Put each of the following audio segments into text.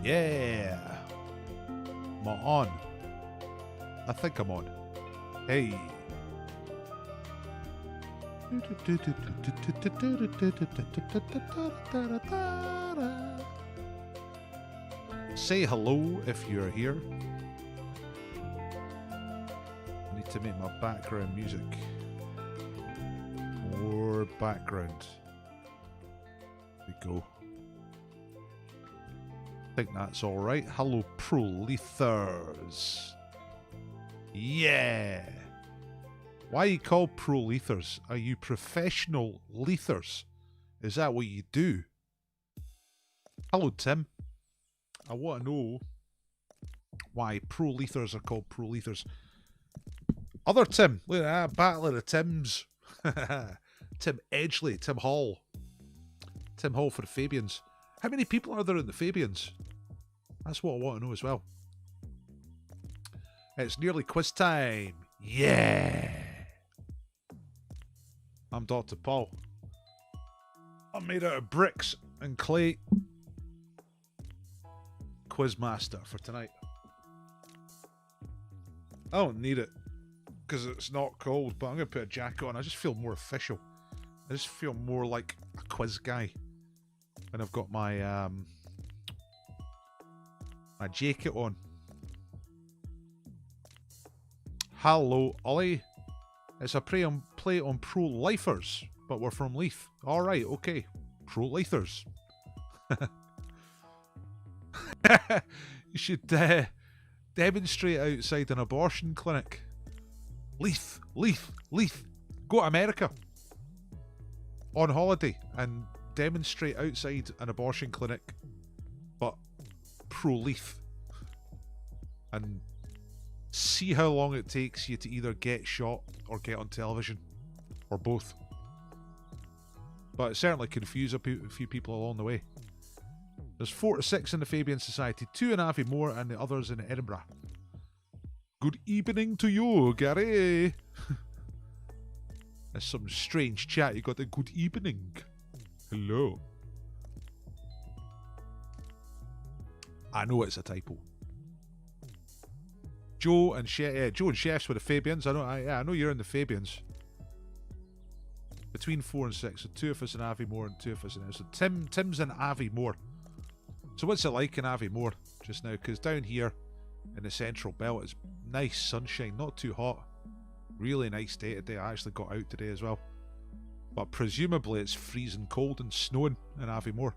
Yeah. Am I on? I think I'm on. Hey. Say hello if you're here. I need to make my background music more background. There we go. I think that's alright. Hello, Prolethers. Yeah. Why are you called Prolethers? Are you professional lethers? Is that what you do? Hello, Tim. I want to know why Prolethers are called Prolethers. Other Tim. Look at that. Battle of the Tims. Tim Edgley. Tim Hall. Tim Hall for the Fabians. How many people are there in the Fabians? That's what I want to know as well. It's nearly quiz time. Yeah. I'm Dr. Paul. I'm made out of bricks and clay. Quizmaster for tonight. I don't need it because it's not cold, but I'm going to put a jacket on. I just feel more official. I just feel more like a quiz guy. And I've got my my jacket on. Hello, Ollie. It's a play on pro-lifers, but we're from Leith. Alright, okay. Pro-lifers. You should demonstrate outside an abortion clinic. Leith. Go to America on holiday and demonstrate outside an abortion clinic, but pro-Leith, and see how long it takes you to either get shot or get on television, or both. But it certainly confused a few people along the way. There's 4 to 6 in the Fabian Society, 2 in Aviemore and the others in Edinburgh. Good evening to you, Gary. That's some strange chat. You got a good evening. Hello. I know it's a typo. Joe and Chefs with the Fabians. I know you're in the Fabians. Between 4 and 6, so 2 of us in Aviemore and 2 of us in there. So Tim's in Aviemore. So what's it like in Aviemore just now? Because down here in the central belt it's nice sunshine, not too hot. Really nice day today. I actually got out today as well. But presumably it's freezing cold and snowing in Aviemore.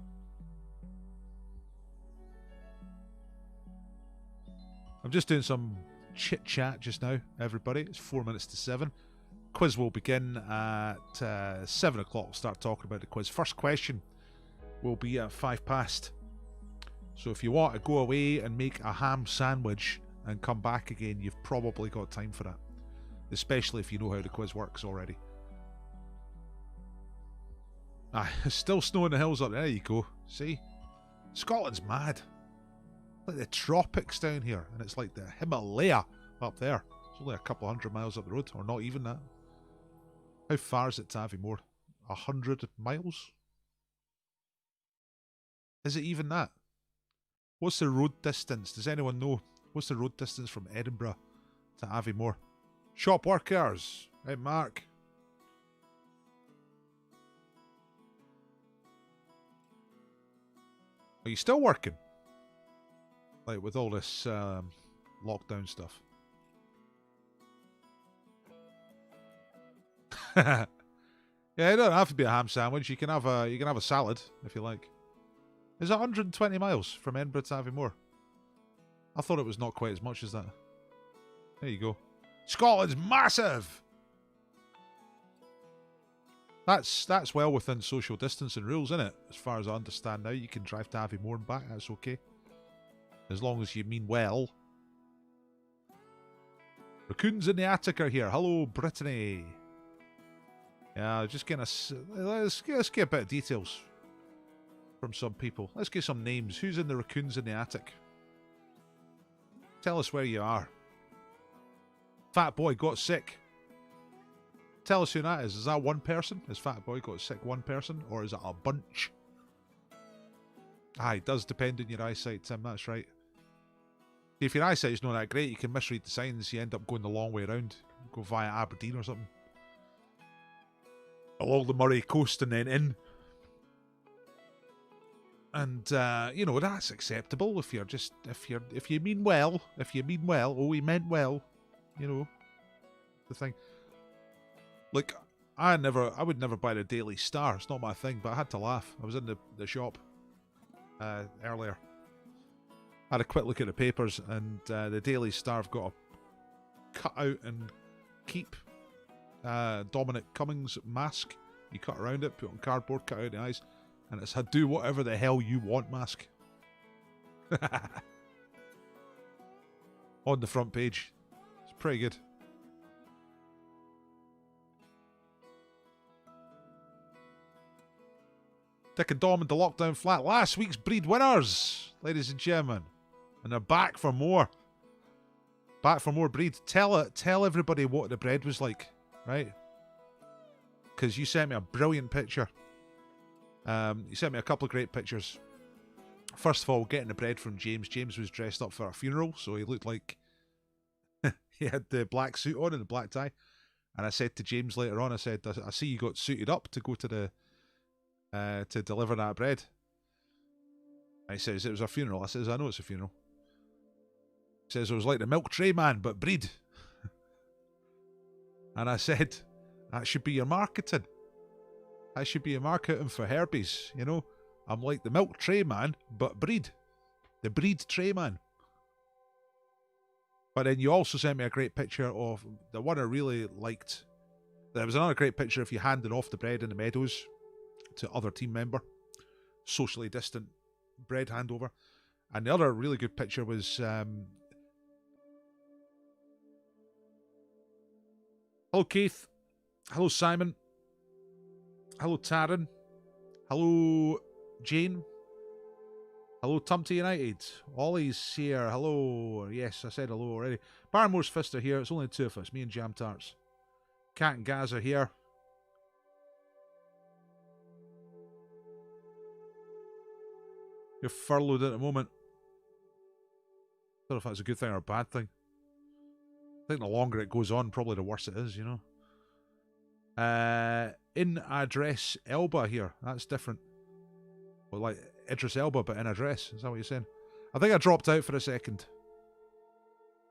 I'm just doing some chit chat just now, everybody. It's 4 minutes to 7. Quiz will begin at 7 o'clock. We'll start talking about the quiz. First question will be at 5 past. So if you want to go away and make a ham sandwich and come back again, you've probably got time for that. Especially if you know how the quiz works already. It's still snow in the hills up there. There you go. See? Scotland's mad. Like the tropics down here, and it's like the Himalaya up there. It's only a couple 100 miles up the road, or not even that. How far is it to Aviemore? 100 miles? Is it even that? What's the road distance? Does anyone know? What's the road distance from Edinburgh to Aviemore? Shop workers! Hey, Mark. Are you still working? Like with all this lockdown stuff. Yeah, it don't have to be a ham sandwich. You can have a salad if you like. Is it 120 miles from Edinburgh to Aviemore? I thought it was not quite as much as that. There you go. Scotland's massive. That's well within social distancing rules, isn't it? As far as I understand now, you can drive to Aviemore and back. That's okay. As long as you mean well. Raccoons in the attic are here. Hello, Brittany. Yeah, just getting let's get a bit of details from some people. Let's get some names. Who's in the raccoons in the attic? Tell us where you are. Fat boy got sick. Tell us who that is. Is that one person? Is Fat Boy got sick one person? Or is it a bunch? Aye, it does depend on your eyesight, Tim, that's right. If your eyesight's not that great, you can misread the signs, you end up going the long way around. Go via Aberdeen or something. Along the Murray coast and then in. And, you know, that's acceptable if you're just, if you mean well, oh, we meant well, you know, the thing. Like, I would never buy the Daily Star, it's not my thing, but I had to laugh. I was in the shop earlier. I had a quick look at the papers, and the Daily Star have got a cut out and keep Dominic Cummings mask. You cut around it, put on cardboard, cut out the eyes. And it's a do whatever the hell you want mask. On the front page. It's pretty good. Dick and Dom in the lockdown flat. Last week's breed winners, ladies and gentlemen. And they're back for more. Back for more breed. Tell everybody what the bread was like, right? Because you sent me a brilliant picture. You sent me a couple of great pictures. First of all, getting the bread from James. James was dressed up for a funeral, so he looked like he had the black suit on and the black tie. And I said to James later on, I said, I see you got suited up to go to the to deliver that bread. And he says, it was a funeral. I says, I know it's a funeral. He says, it was like the milk tray man, but breed. And I said, that should be your marketing. That should be your marketing for herpes, you know. I'm like the milk tray man, but breed. The breed tray man. But then you also sent me a great picture of the one I really liked. There was another great picture of you handing off the bread in the meadows to other team member. Socially distant bread handover. And the other really good picture was... hello, Keith. Hello, Simon. Hello, Taryn. Hello, Jane. Hello, Tumty United. Ollie's here. Hello. Yes, I said hello already. Barmore's Fist are here. It's only two of us, me and Jam Tarts. Cat and Gaz are here. You're furloughed at the moment. I don't know if that's a good thing or a bad thing. I think the longer it goes on, probably the worse it is, you know. In address Elba here. That's different. Well, like Idris Elba, but in address. Is that what you're saying? I think I dropped out for a second.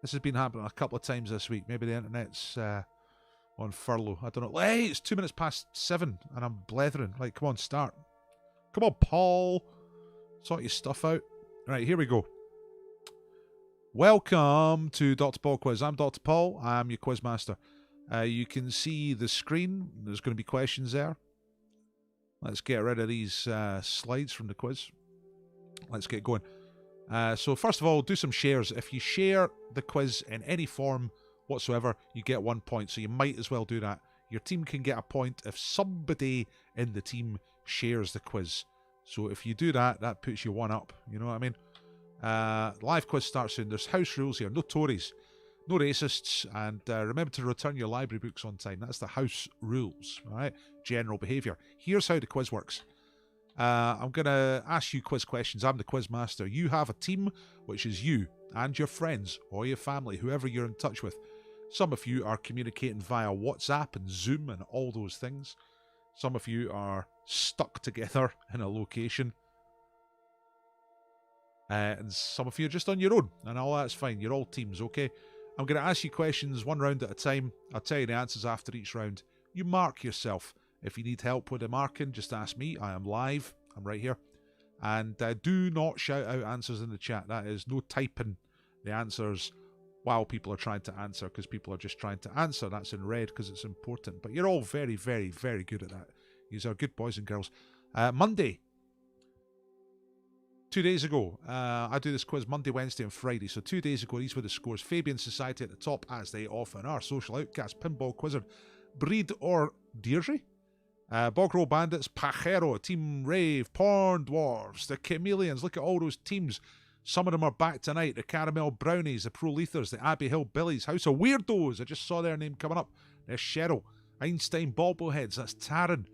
This has been happening a couple of times this week. Maybe the internet's on furlough. I don't know. Hey, it's 7:02 and I'm blethering. Like, come on, start. Come on, Paul. Sort your stuff out. Right, here we go. Welcome to Dr. Paul Quiz. I'm Dr. Paul. I'm your quiz master. You can see the screen. There's going to be questions there. Let's get rid of these slides from the quiz. Let's get going. So first of all, do some shares. If you share the quiz in any form whatsoever, you get 1 point. So you might as well do that. Your team can get a point if somebody in the team shares the quiz. So if you do that, that puts you one up. You know what I mean? Live quiz starts soon. There's house rules here. No Tories. No racists, and remember to return your library books on time. That's the house rules, all right? General behaviour. Here's how the quiz works. I'm going to ask you quiz questions. I'm the quiz master. You have a team, which is you and your friends or your family, whoever you're in touch with. Some of you are communicating via WhatsApp and Zoom and all those things. Some of you are stuck together in a location. And some of you are just on your own, and all that's fine. You're all teams, okay? I'm going to ask you questions one round at a time. I'll tell you the answers after each round. You mark yourself. If you need help with the marking, just ask me. I am live. I'm right here. And do not shout out answers in the chat. That is no typing the answers while people are trying to answer, because people are just trying to answer. That's in red because it's important. But you're all very, very, very good at that. These are good boys and girls. Monday. 2 days ago, I do this quiz Monday, Wednesday and Friday. So 2 days ago, these were the scores. Fabian Society at the top, as they often are. Social Outcast, Pinball Quizzard, Breed or Deirdre. Bog-Roll Bandits, Pajero, Team Rave, Porn Dwarves, the Chameleons. Look at all those teams. Some of them are back tonight. The Caramel Brownies, the Pro Lethers, the Abbey Hill Billies, House of Weirdos. I just saw their name coming up. There's Cheryl. Einstein Bobbleheads, that's Taryn.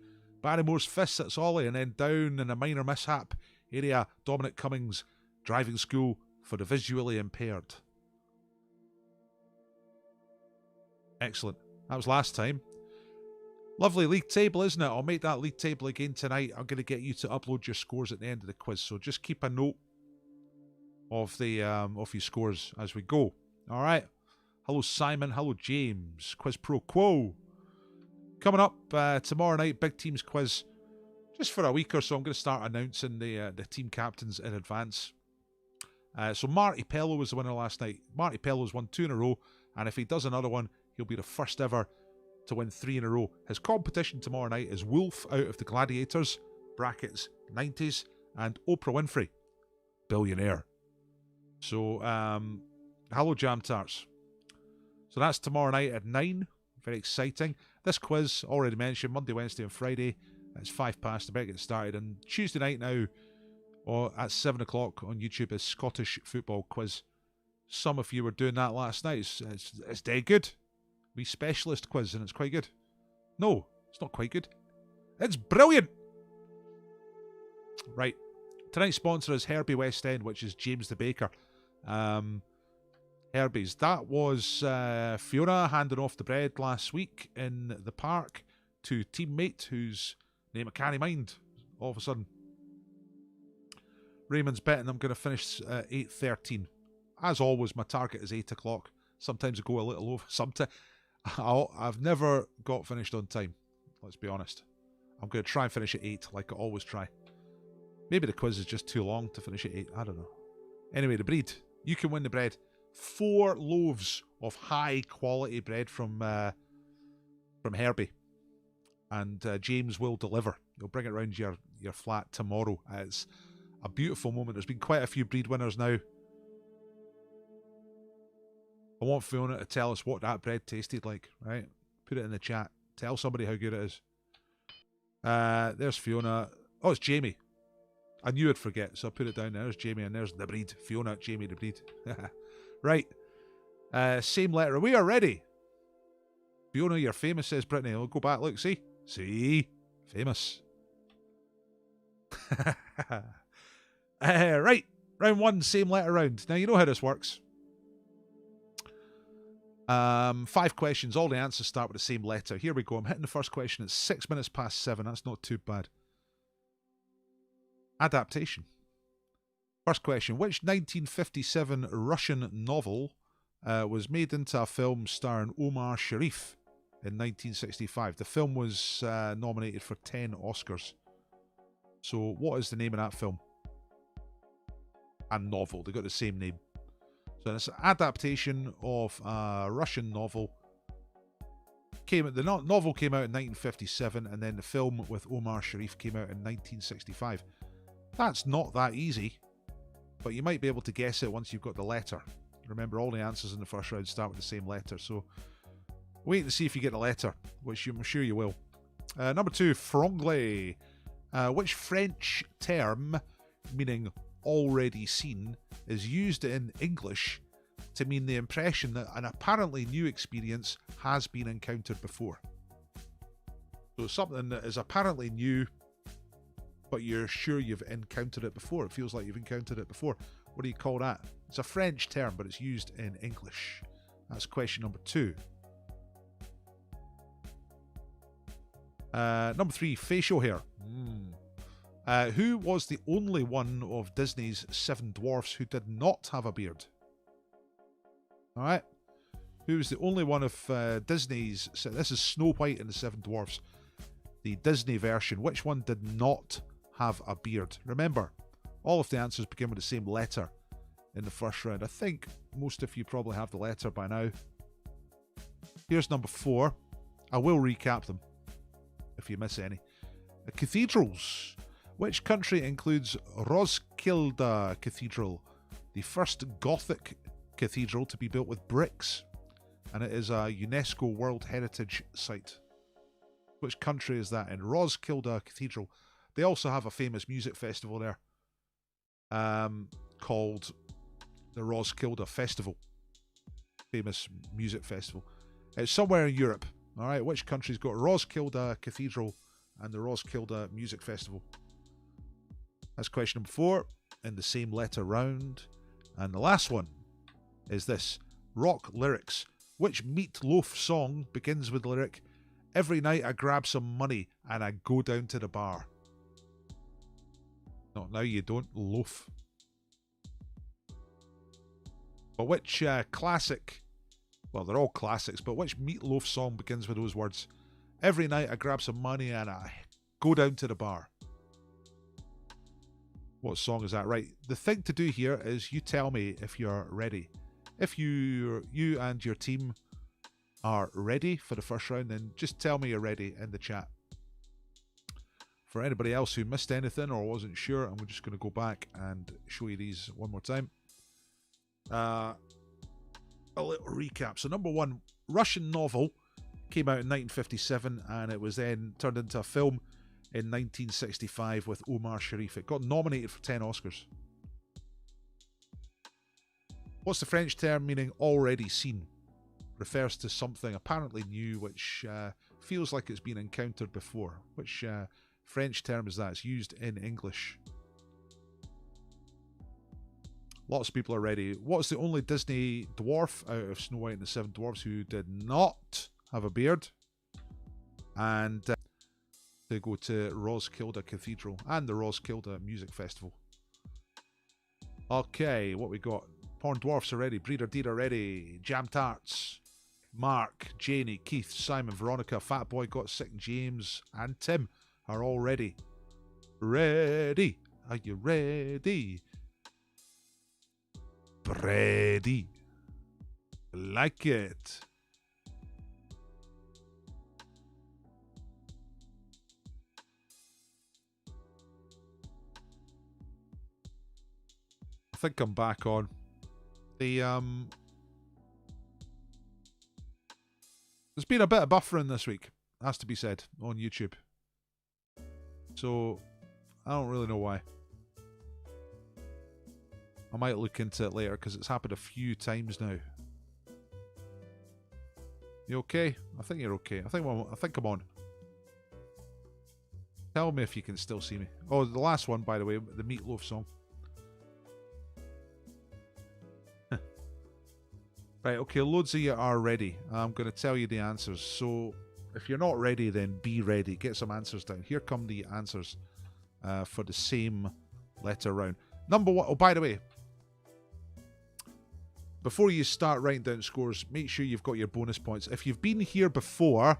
Barrymore's Fists, that's Ollie. And then down in a minor mishap, area. Dominic Cummings, driving school for the visually impaired. Excellent. That was last time. Lovely league table, isn't it? I'll make that league table again tonight. I'm going to get you to upload your scores at the end of the quiz, so just keep a note of the of your scores as we go. All right. Hello, Simon. Hello, James. Quiz Pro Quo. Coming up tomorrow night, big teams quiz. Just for a week or so, I'm going to start announcing the team captains in advance. So Marty Pello was the winner last night. Marty Pello's won 2 in a row, and if he does another one, he'll be the first ever to win 3 in a row. His competition tomorrow night is Wolf out of the Gladiators, brackets 90s, and Oprah Winfrey, billionaire. So, hello Jam Tarts. So that's tomorrow night at 9. Very exciting. This quiz, already mentioned, Monday, Wednesday and Friday. It's 5 past, I better get started. And Tuesday night now, or at 7 o'clock on YouTube, is Scottish Football Quiz. Some of you were doing that last night. It's dead good. We specialist quiz, and it's quite good. No, it's not quite good. It's brilliant. Right. Tonight's sponsor is Herbie West End, which is James the Baker. Herbie's. That was Fiona handing off the bread last week in the park to teammate whose name I can't mind all of a sudden. Raymond's betting I'm going to finish at 8:13. As always, my target is 8 o'clock. Sometimes I go a little over. Sometimes I've never got finished on time. Let's be honest. I'm going to try and finish at 8 like I always try. Maybe the quiz is just too long to finish at 8. I don't know. Anyway, the breed. You can win the bread. 4 loaves of high quality bread from Herbie. And James will deliver. He'll bring it around your flat tomorrow. It's a beautiful moment. There's been quite a few breed winners now. I want Fiona to tell us what that bread tasted like, right? Put it in the chat. Tell somebody how good it is. There's Fiona. Oh, it's Jamie. I knew I'd forget, so I put it down there. There's Jamie, and there's the breed. Fiona, Jamie, the breed. Right. Same letter. We are ready. Fiona, you're famous, says Brittany. I'll go back. Look, see? See? Famous. Right. Round 1, same letter round. Now, you know how this works. 5 questions. All the answers start with the same letter. Here we go. I'm hitting the first question at 6 minutes past 7. That's not too bad. Adaptation. First question. Which 1957 Russian novel was made into a film starring Omar Sharif in 1965? The film was nominated for 10 Oscars. So what is the name of that film? And novel. They got the same name. So it's an adaptation of a Russian novel. The novel came out in 1957, and then the film with Omar Sharif came out in 1965. That's not that easy, but you might be able to guess it once you've got the letter. Remember, all the answers in the first round start with the same letter, so wait to see if you get the letter, which I'm sure you will. Number 2, franglais. Which French term, meaning already seen, is used in English to mean the impression that an apparently new experience has been encountered before? So something that is apparently new, but you're sure you've encountered it before. It feels like you've encountered it before. What do you call that? It's a French term, but it's used in English. That's question number 2. Number 3, facial hair. Who was the only one of Disney's 7 dwarfs who did not have a beard? Alright. Who was the only one of Disney's... So this is Snow White and the 7 dwarfs. The Disney version. Which one did not have a beard? Remember, all of the answers begin with the same letter in the first round. I think most of you probably have the letter by now. Here's number 4. I will recap them if you miss any. Cathedrals. Which country includes Roskilde Cathedral, the first Gothic cathedral to be built with bricks, and it is a UNESCO World Heritage Site? Which country is that in? Roskilde Cathedral. They also have a famous music festival there called the Roskilde Festival. Famous music festival. It's somewhere in Europe. All right, which country's got Roskilde Cathedral and the Roskilde Music Festival? That's question number 4 in the same letter round. And the last one is this. Rock lyrics. Which Meat Loaf song begins with the lyric, "Every night I grab some money and I go down to the bar"? Not now, you don't, loaf. But which classic, well, they're all classics, but which Meat Loaf song begins with those words, "Every night I grab some money and I go down to the bar"? What song is that? Right, the thing to do here is you tell me if you're ready. If you and your team are ready for the first round, then just tell me you're ready in the chat. For anybody else who missed anything or wasn't sure, I'm just going to go back and show you these one more time. A little recap. So number 1, Russian novel, came out in 1957 and it was then turned into a film in 1965 with Omar Sharif. It got nominated for 10 Oscars. What's the French term meaning already seen? Refers to something apparently new which feels like it's been encountered before. Which French term is that? It's used in English. Lots of people are ready. What's the only Disney dwarf out of Snow White and the Seven Dwarfs who did not have a beard? And they go to Roskilde Cathedral and the Roskilde Music Festival. Okay, what we got? Porn Dwarfs are ready. Breeder Deed are ready. Jam Tarts. Mark, Janie, Keith, Simon, Veronica, Fat Boy, Got Sick, James, and Tim are all ready. Ready? Are you ready? Ready. Like it. I think I'm back on. There's been a bit of buffering this week, has to be said, on YouTube. So, I don't really know why. I might look into it later because it's happened a few times now. You okay? I think you're okay. I think I'm on. Tell me if you can still see me. Oh, the last one, by the way, the Meat Loaf song. Right, okay, loads of you are ready. I'm going to tell you the answers. So, if you're not ready, then be ready. Get some answers down. Here come the answers for the same letter round. Number 1, oh, by the way, before you start writing down scores, make sure you've got your bonus points. If you've been here before,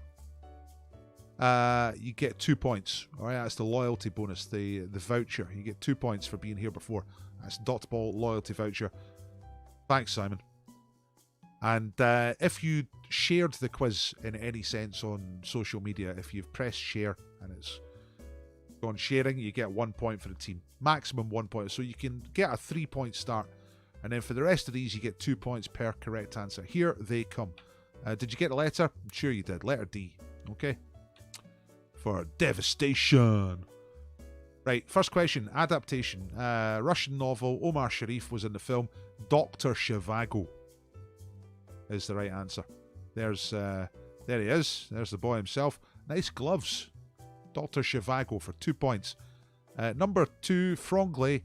you get 2 points. All right, that's the loyalty bonus, the voucher. You get 2 points for being here before. That's Dotball loyalty voucher. Thanks, Simon. And if you shared the quiz in any sense on social media, if you've pressed share and it's gone sharing, you get 1 point for the team. Maximum 1 point. So you can get a 3-point start. And then for the rest of these, you get 2 points per correct answer. Here they come. Did you get the letter? I'm sure you did. Letter D. Okay. For devastation. Right, first question. Adaptation. Russian novel. Omar Sharif was in the film. Dr. Zhivago is the right answer. There he is. There's the boy himself. Nice gloves. Dr. Zhivago for 2 points. Number 2, Franglais.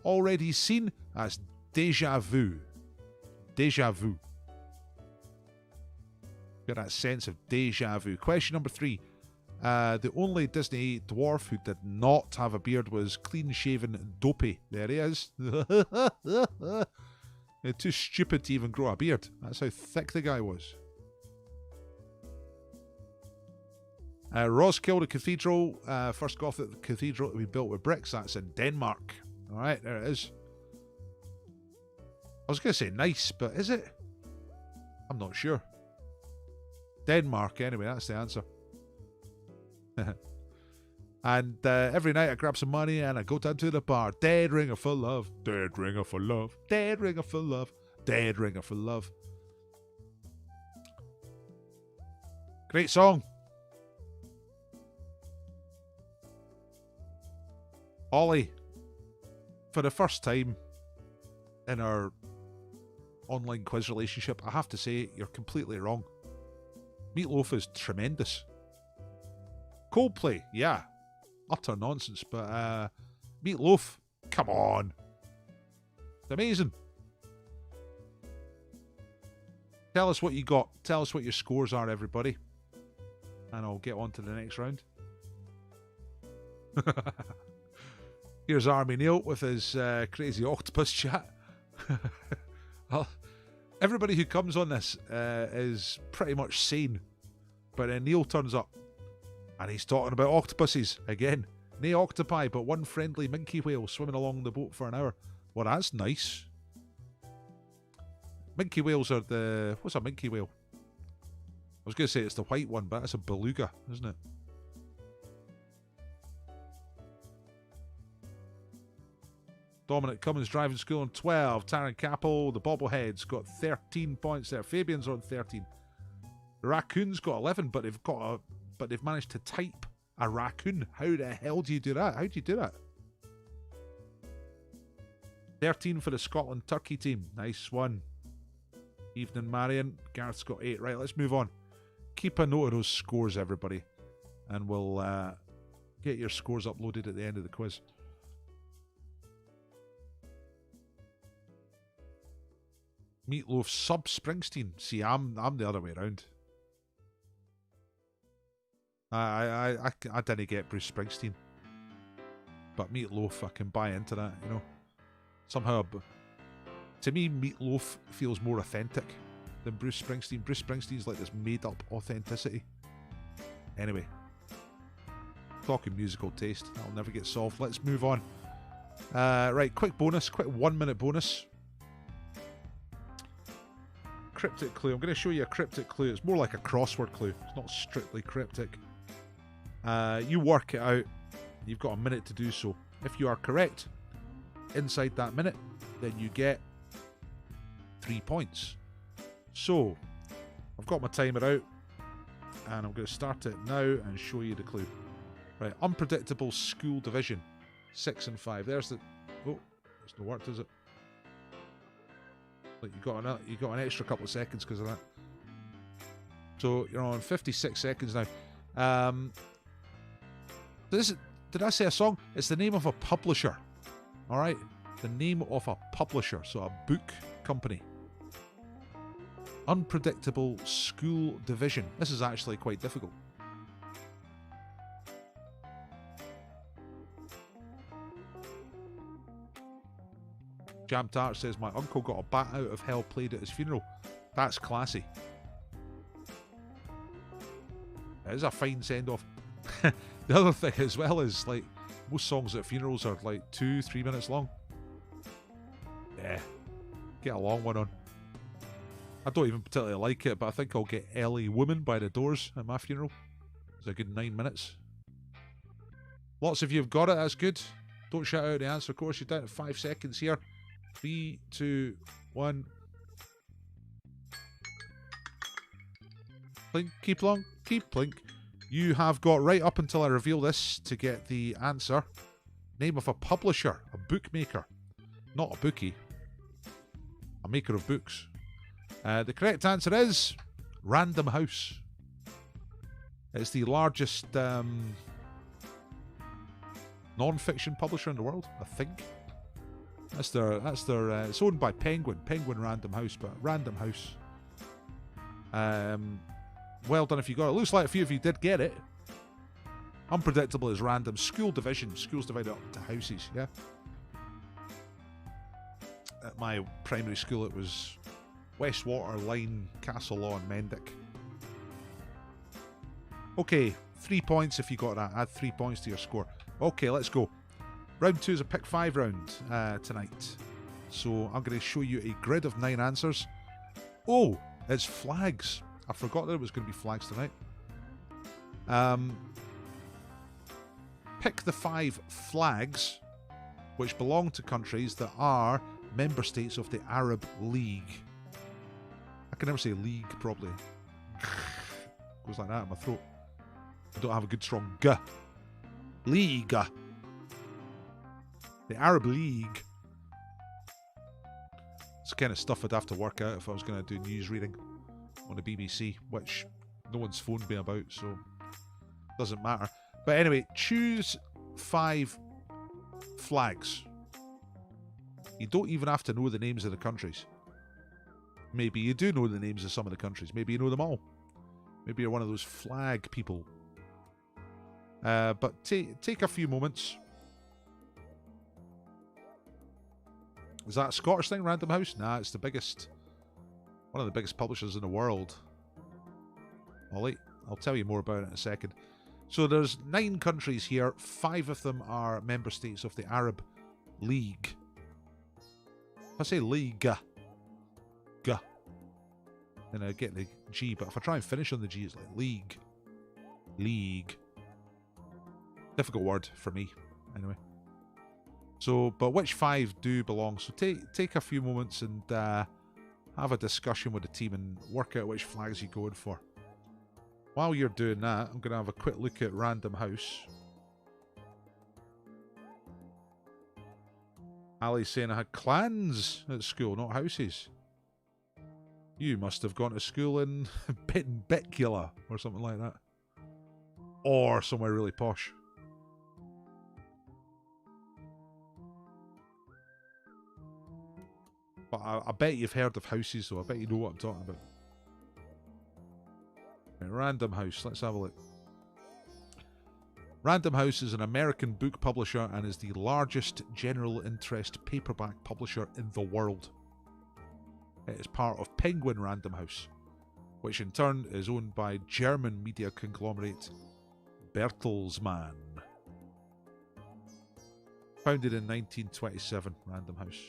Already seen. That's Deja Vu. Deja Vu. Got that sense of deja vu. Question number 3. The only Disney dwarf who did not have a beard was clean-shaven Dopey. There he is. Too stupid to even grow a beard. That's how thick the guy was. Roskilde Cathedral, first Gothic cathedral to be built with bricks. That's in Denmark. All right, there it is. I was going to say nice, but is it? I'm not sure. Denmark, anyway, that's the answer. And every night I grab some money and I go down to the bar. Dead ringer for love. Dead ringer for love. Dead ringer for love. Dead ringer for love. Great song. Ollie, for the first time in our online quiz relationship, I have to say you're completely wrong. Meat Loaf is tremendous. Coldplay, yeah, utter nonsense, but Meatloaf. Come on. It's amazing. Tell us what you got. Tell us what your scores are, everybody. And I'll get on to the next round. Here's Army Neil with his crazy octopus chat. Everybody who comes on this is pretty much sane. But then Neil turns up and he's talking about octopuses again. No octopi, but one friendly minke whale swimming along the boat for an hour. Well, that's nice. Minke whales are the... What's a minke whale? I was going to say it's the white one, but it's a beluga, isn't it? Dominic Cummins driving school on 12. Taryn Capel, the bobbleheads, got 13 points there. Fabian's on 13. The raccoons got 11, but they've managed to type a raccoon. How the hell do you do that? How do you do that? 13 for the Scotland Turkey team. Nice one. Evening, Marion. Gareth's got 8. Right, let's move on. Keep a note of those scores, everybody. And we'll get your scores uploaded at the end of the quiz. Meatloaf sub Springsteen. See, I'm the other way around. I didn't get Bruce Springsteen, but Meatloaf, I can buy into that. You know, somehow, to me, Meatloaf feels more authentic than Bruce Springsteen. Bruce Springsteen's like this made-up authenticity. Anyway, talking musical taste, that'll never get solved. Let's move on. Right, quick bonus, quick 1 minute bonus. Cryptic clue. I'm going to show you a cryptic clue. It's more like a crossword clue. It's not strictly cryptic. You work it out. You've got a minute to do so. If you are correct inside that minute, then you get 3 points. So, I've got my timer out, and I'm going to start it now and show you the clue. Right, unpredictable school division. 6 and 5. There's the... Oh, it's no work, does it? Like you got an extra couple of seconds because of that. So you're on 56 seconds now. Did I say a song? It's the name of a publisher. All right, the name of a publisher, so a book company. Unpredictable school division. This is actually quite difficult. Jam Tart says, my uncle got a bat out of hell played at his funeral. That's classy. It is a fine send-off. The other thing as well is, like, most songs at funerals are like 2-3 minutes long. Yeah. Get a long one on. I don't even particularly like it, but I think I'll get Ellie Woman by the Doors at my funeral. It's a good 9 minutes. Lots of you have got it, that's good. Don't shout out the answer, of course. You're down to 5 seconds here. 3, 2, 1. Plink, keep long, keep plink. You have got right up until I reveal this to get the answer. Name of a publisher, a bookmaker. Not a bookie. A maker of books. The correct answer is Random House. It's the largest non-fiction publisher in the world, I think. That's their. It's owned by Penguin Random House, but Random House. Well done if you got it. Looks like a few of you did get it. Unpredictable is random. School division. Schools divided up into houses. Yeah. At my primary school, it was Westwater, Line, Castle Law, and Mendick. Okay, 3 points if you got that. Add 3 points to your score. Okay, let's go. Round 2 is a pick 5 round tonight. So I'm going to show you a grid of 9 answers. Oh, it's flags. I forgot that it was going to be flags tonight. Pick the 5 flags which belong to countries that are member states of the Arab League. I can never say league properly. Goes like that in my throat. I don't have a good strong G. League. The Arab League. It's the kind of stuff I'd have to work out if I was going to do news reading on the BBC, which no one's phoned me about, so doesn't matter. But anyway, choose 5 flags. You don't even have to know the names of the countries. Maybe you do know the names of some of the countries. Maybe you know them all. Maybe you're one of those flag people. But take a few moments. Is that a Scottish thing, Random House? Nah, it's the biggest, one of the biggest publishers in the world. I'll tell you more about it in a second. So there's 9 countries here. 5 of them are member states of the Arab League. If I say League, then I get the G. But if I try and finish on the G, it's like League. League. Difficult word for me, anyway. So, but which 5 do belong? So take a few moments and have a discussion with the team and work out which flags you're going for. While you're doing that, I'm going to have a quick look at Random House. Ali's saying I had clans at school, not houses. You must have gone to school in Pittenbicula or something like that. Or somewhere really posh. But I bet you've heard of houses, so I bet you know what I'm talking about. Right, Random House, let's have a look. Random House is an American book publisher and is the largest general interest paperback publisher in the world. It is part of Penguin Random House, which in turn is owned by German media conglomerate Bertelsmann. Founded in 1927, Random House.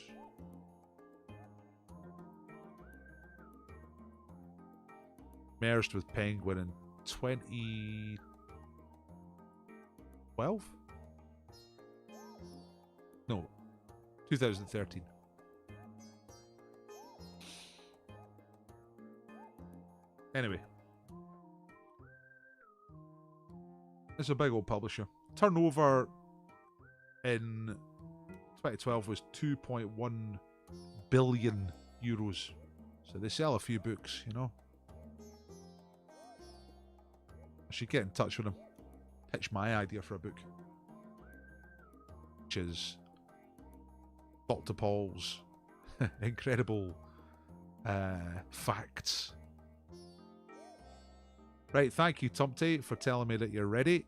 Merged with Penguin in 2012? No, 2013. Anyway. It's a big old publisher. Turnover in 2012 was 2.1 billion euros. So they sell a few books, you know. I should get in touch with them. Pitch my idea for a book. Which is Dr. Paul's incredible facts. Right, thank you, Tumpty, for telling me that you're ready.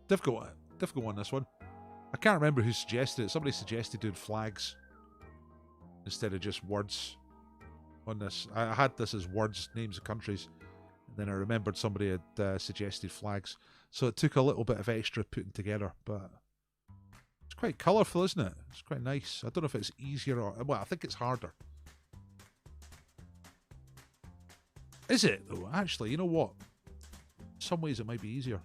Difficult one, this one. I can't remember who suggested it. Somebody suggested doing flags instead of just words on this. I had this as words, names of countries. And then I remembered somebody had suggested flags. So it took a little bit of extra putting together, but it's quite colourful, isn't it? It's quite nice. I don't know if it's easier or... Well, I think it's harder. Is it, though? Actually, you know what? In some ways it might be easier.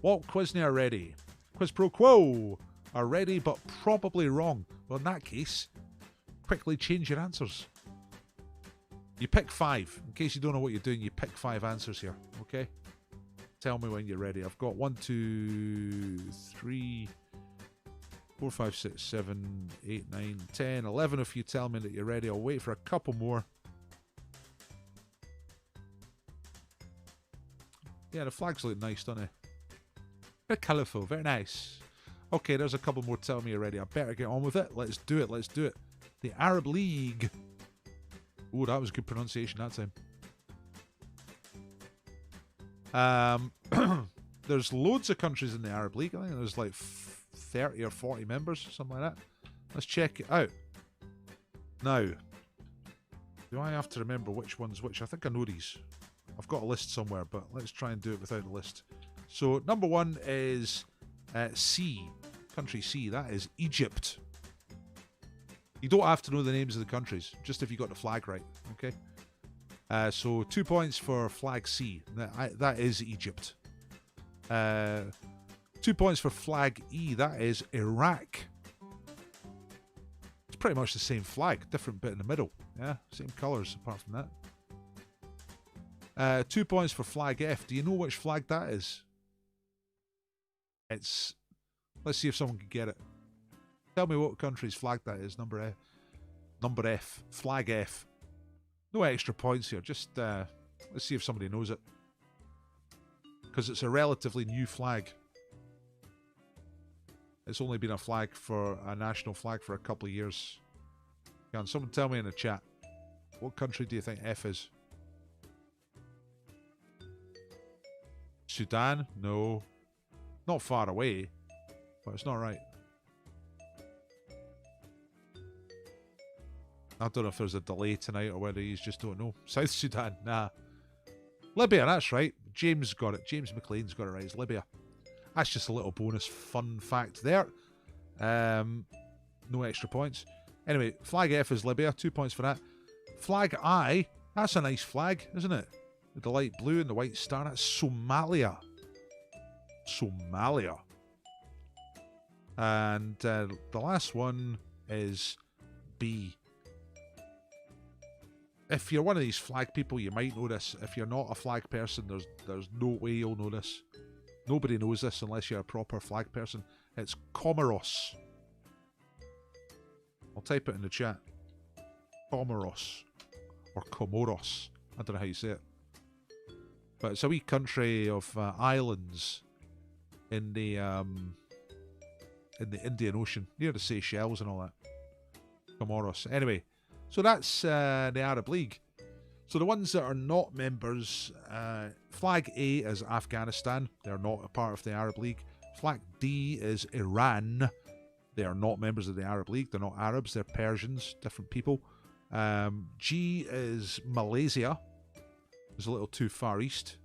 Walt Quizny are ready. Quiz Pro Quo are ready, but probably wrong. Well, in that case, quickly change your answers. You pick 5. In case you don't know what you're doing, you pick 5 answers here, okay? Tell me when you're ready. I've got 1, 2, 3, 4, 5, 6, 7, 8, 9, 10, 11. If you tell me that you're ready, I'll wait for a couple more. Yeah, the flags look nice, don't they? Very colourful, very nice. Okay, there's a couple more telling me you're ready. I better get on with it. Let's do it, let's do it. The Arab League. Oh, that was good pronunciation that time. There's loads of countries in the Arab League. I think there's like 30 or 40 members, something like that. Let's check it out. Now, do I have to remember which one's which? I think I know these. I've got a list somewhere, but let's try and do it without a list. So, number 1 is C. Country C. That is Egypt. You don't have to know the names of the countries, just if you got the flag right, okay? So 2 points for flag C. That is Egypt. 2 points for flag E. That is Iraq. It's pretty much the same flag, different bit in the middle. Yeah, same colours apart from that. 2 points for flag F. Do you know which flag that is? It's... Let's see if someone can get it. Tell me what country's flag that is. Number F. Number F. Flag F. No extra points here. Just let's see if somebody knows it. Because it's a relatively new flag. It's only been a national flag for a couple of years. Can someone tell me in the chat, what country do you think F is? Sudan? No. Not far away, but it's not right. I don't know if there's a delay tonight or whether you just don't know. South Sudan? Nah. Libya, that's right. James got it. James McLean's got it right. It's Libya. That's just a little bonus fun fact there. No extra points. Anyway, flag F is Libya. 2 points for that. Flag I, that's a nice flag, isn't it? With the light blue and the white star. That's Somalia. Somalia. And the last one is B. If you're one of these flag people, you might know this. If you're not a flag person, there's no way you'll know this. Nobody knows this unless you're a proper flag person. It's Comoros. I'll type it in the chat. Comoros. Or Comoros. I don't know how you say it. But it's a wee country of islands in the Indian Ocean, near the Seychelles and all that. Comoros. Anyway, so that's the Arab League. So the ones that are not members, flag A is Afghanistan. They're not a part of the Arab League. Flag D is Iran. They are not members of the Arab League. They're not Arabs. They're Persians, different people. G is Malaysia. It's a little too far east.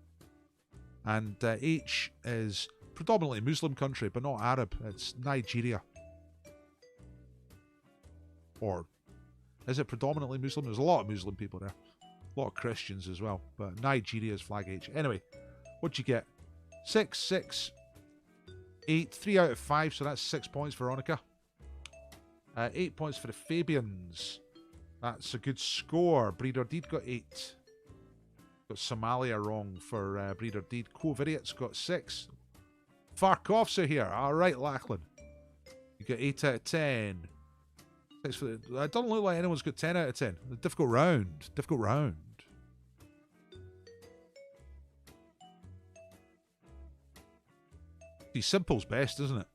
And H is predominantly Muslim country, but not Arab. It's Nigeria. Or is it predominantly Muslim? There's a lot of Muslim people there. A lot of Christians as well. But Nigeria is flag H. Anyway, what'd you get? 6, 6, 8, 3 out of 5. So that's 6 points, Veronica. 8 points for the Fabians. That's a good score. Breeder Deed got 8. Got Somalia wrong for Breeder Deed. Covidiots got 6. Farkoffs are here. All right, Lachlan. You got 8 out of 10. Thanks for the, it doesn't look like anyone's got 10 out of 10. A difficult round. Difficult round. See, simple's best, isn't it?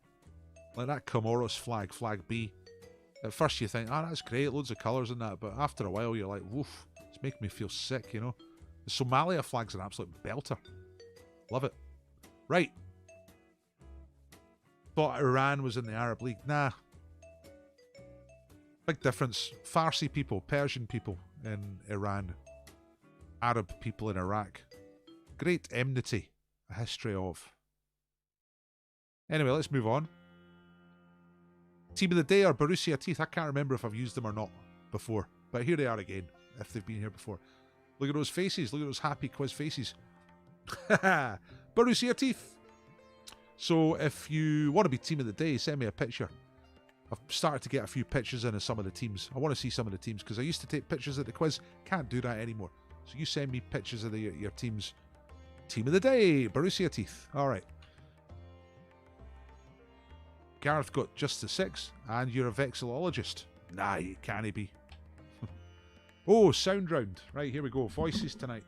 Like that Comoros flag, flag B. At first you think, that's great, loads of colours in that. But after a while you're like, woof, it's making me feel sick, you know. The Somalia flag's an absolute belter. Love it. Right. Thought Iran was in the Arab League. Nah. Big difference. Farsi people, Persian people in Iran. Arab people in Iraq. Great enmity. A history of. Anyway, let's move on. Team of the day are Borussia Teeth. I can't remember if I've used them or not before. But here they are again, if they've been here before. Look at those faces. Look at those happy quiz faces. Borussia Teeth. So if you want to be team of the day, send me a picture. I've started to get a few pictures in of some of the teams. I want to see some of the teams because I used to take pictures at the quiz. Can't do that anymore. So you send me pictures of your teams. Team of the day, Borussia Teeth. All right. Gareth got just the 6, and you're a vexillologist. Nah, you can't be. Oh, sound round. Right, here we go. Voices tonight.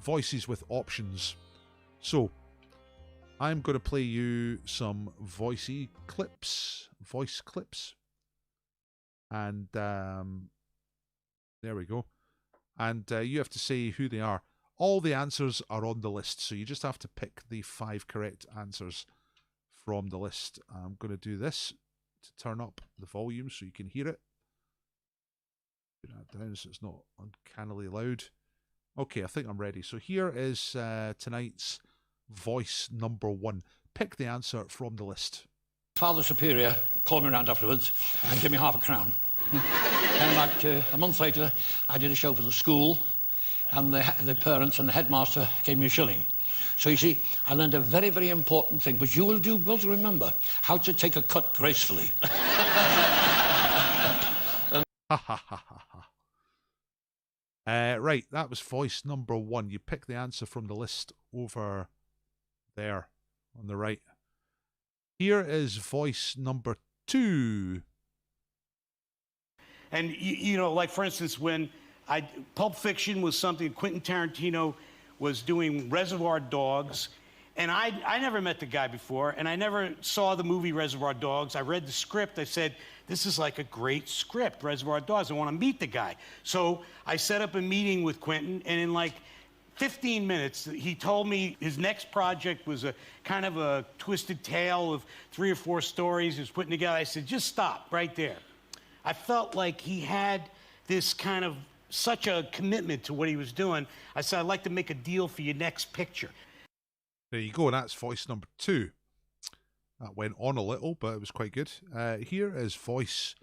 Voices with options. So, I'm going to play you some voice clips. And there we go. And you have to say who they are. All the answers are on the list, so you just have to pick the 5 correct answers from the list. I'm going to do this to turn up the volume so you can hear it. Put that down so it's not uncannily loud. Okay, I think I'm ready. So here is tonight's voice number 1. Pick the answer from the list. Father Superior called me around afterwards and gave me £half a crown. And about a month later, I did a show for the school, and the parents and the headmaster gave me a shilling. So you see, I learned a very, very important thing, but you will do well to remember how to take a cut gracefully. Right, that was voice number 1. You pick the answer from the list over there on the right. Here is voice number 2. And, you know, like, for instance, when Pulp Fiction was something Quentin Tarantino was doing Reservoir Dogs, And I never met the guy before, and I never saw the movie Reservoir Dogs. I read the script. I said, this is like a great script, Reservoir Dogs. I want to meet the guy. So I set up a meeting with Quentin, and in like 15 minutes, he told me his next project was a kind of a twisted tale of 3 or 4 stories he was putting together. I said, just stop right there. I felt like he had this kind of such a commitment to what he was doing. I said, I'd like to make a deal for your next picture. There you go, that's voice number 2. That went on a little, but it was quite good. Here is voice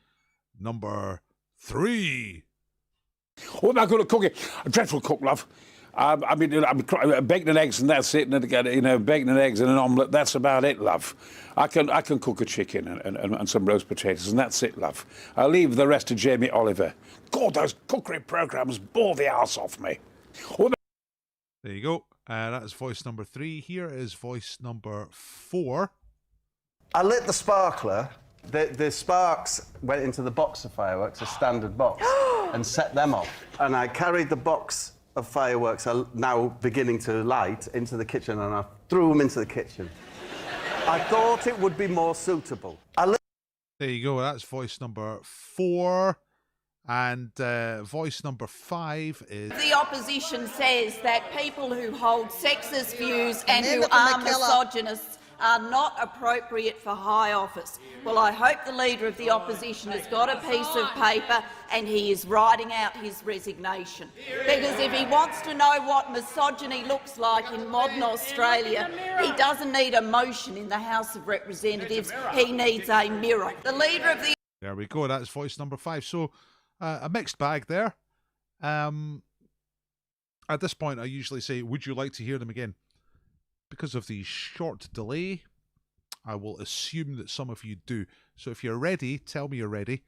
number 3. What am I going to cook? A dreadful cook, love. I mean, bacon and eggs and that's it. And, you know, bacon and eggs and an omelette, that's about it, love. I can cook a chicken and some roast potatoes, and that's it, love. I'll leave the rest to Jamie Oliver. God, those cookery programmes bore the arse off me. There you go. That is voice number 3. Here is voice number 4. I lit the sparkler. The sparks went into the box of fireworks, a standard box, and set them off. And I carried the box of fireworks, now beginning to light, into the kitchen, and I threw them into the kitchen. I thought it would be more suitable. There you go. That's voice number 4. And voice number 5 is... The opposition says that people who hold sexist views and who are misogynists are not appropriate for high office. Well, I hope the Leader of the Opposition has got a piece of paper and he is writing out his resignation. Because if he wants to know what misogyny looks like in modern Australia, he doesn't need a motion in the House of Representatives, he needs a mirror. The Leader of the... There we go, that's voice number 5. So, a mixed bag there. At this point, I usually say, would you like to hear them again? Because of the short delay, I will assume that some of you do. So if you're ready, tell me you're ready.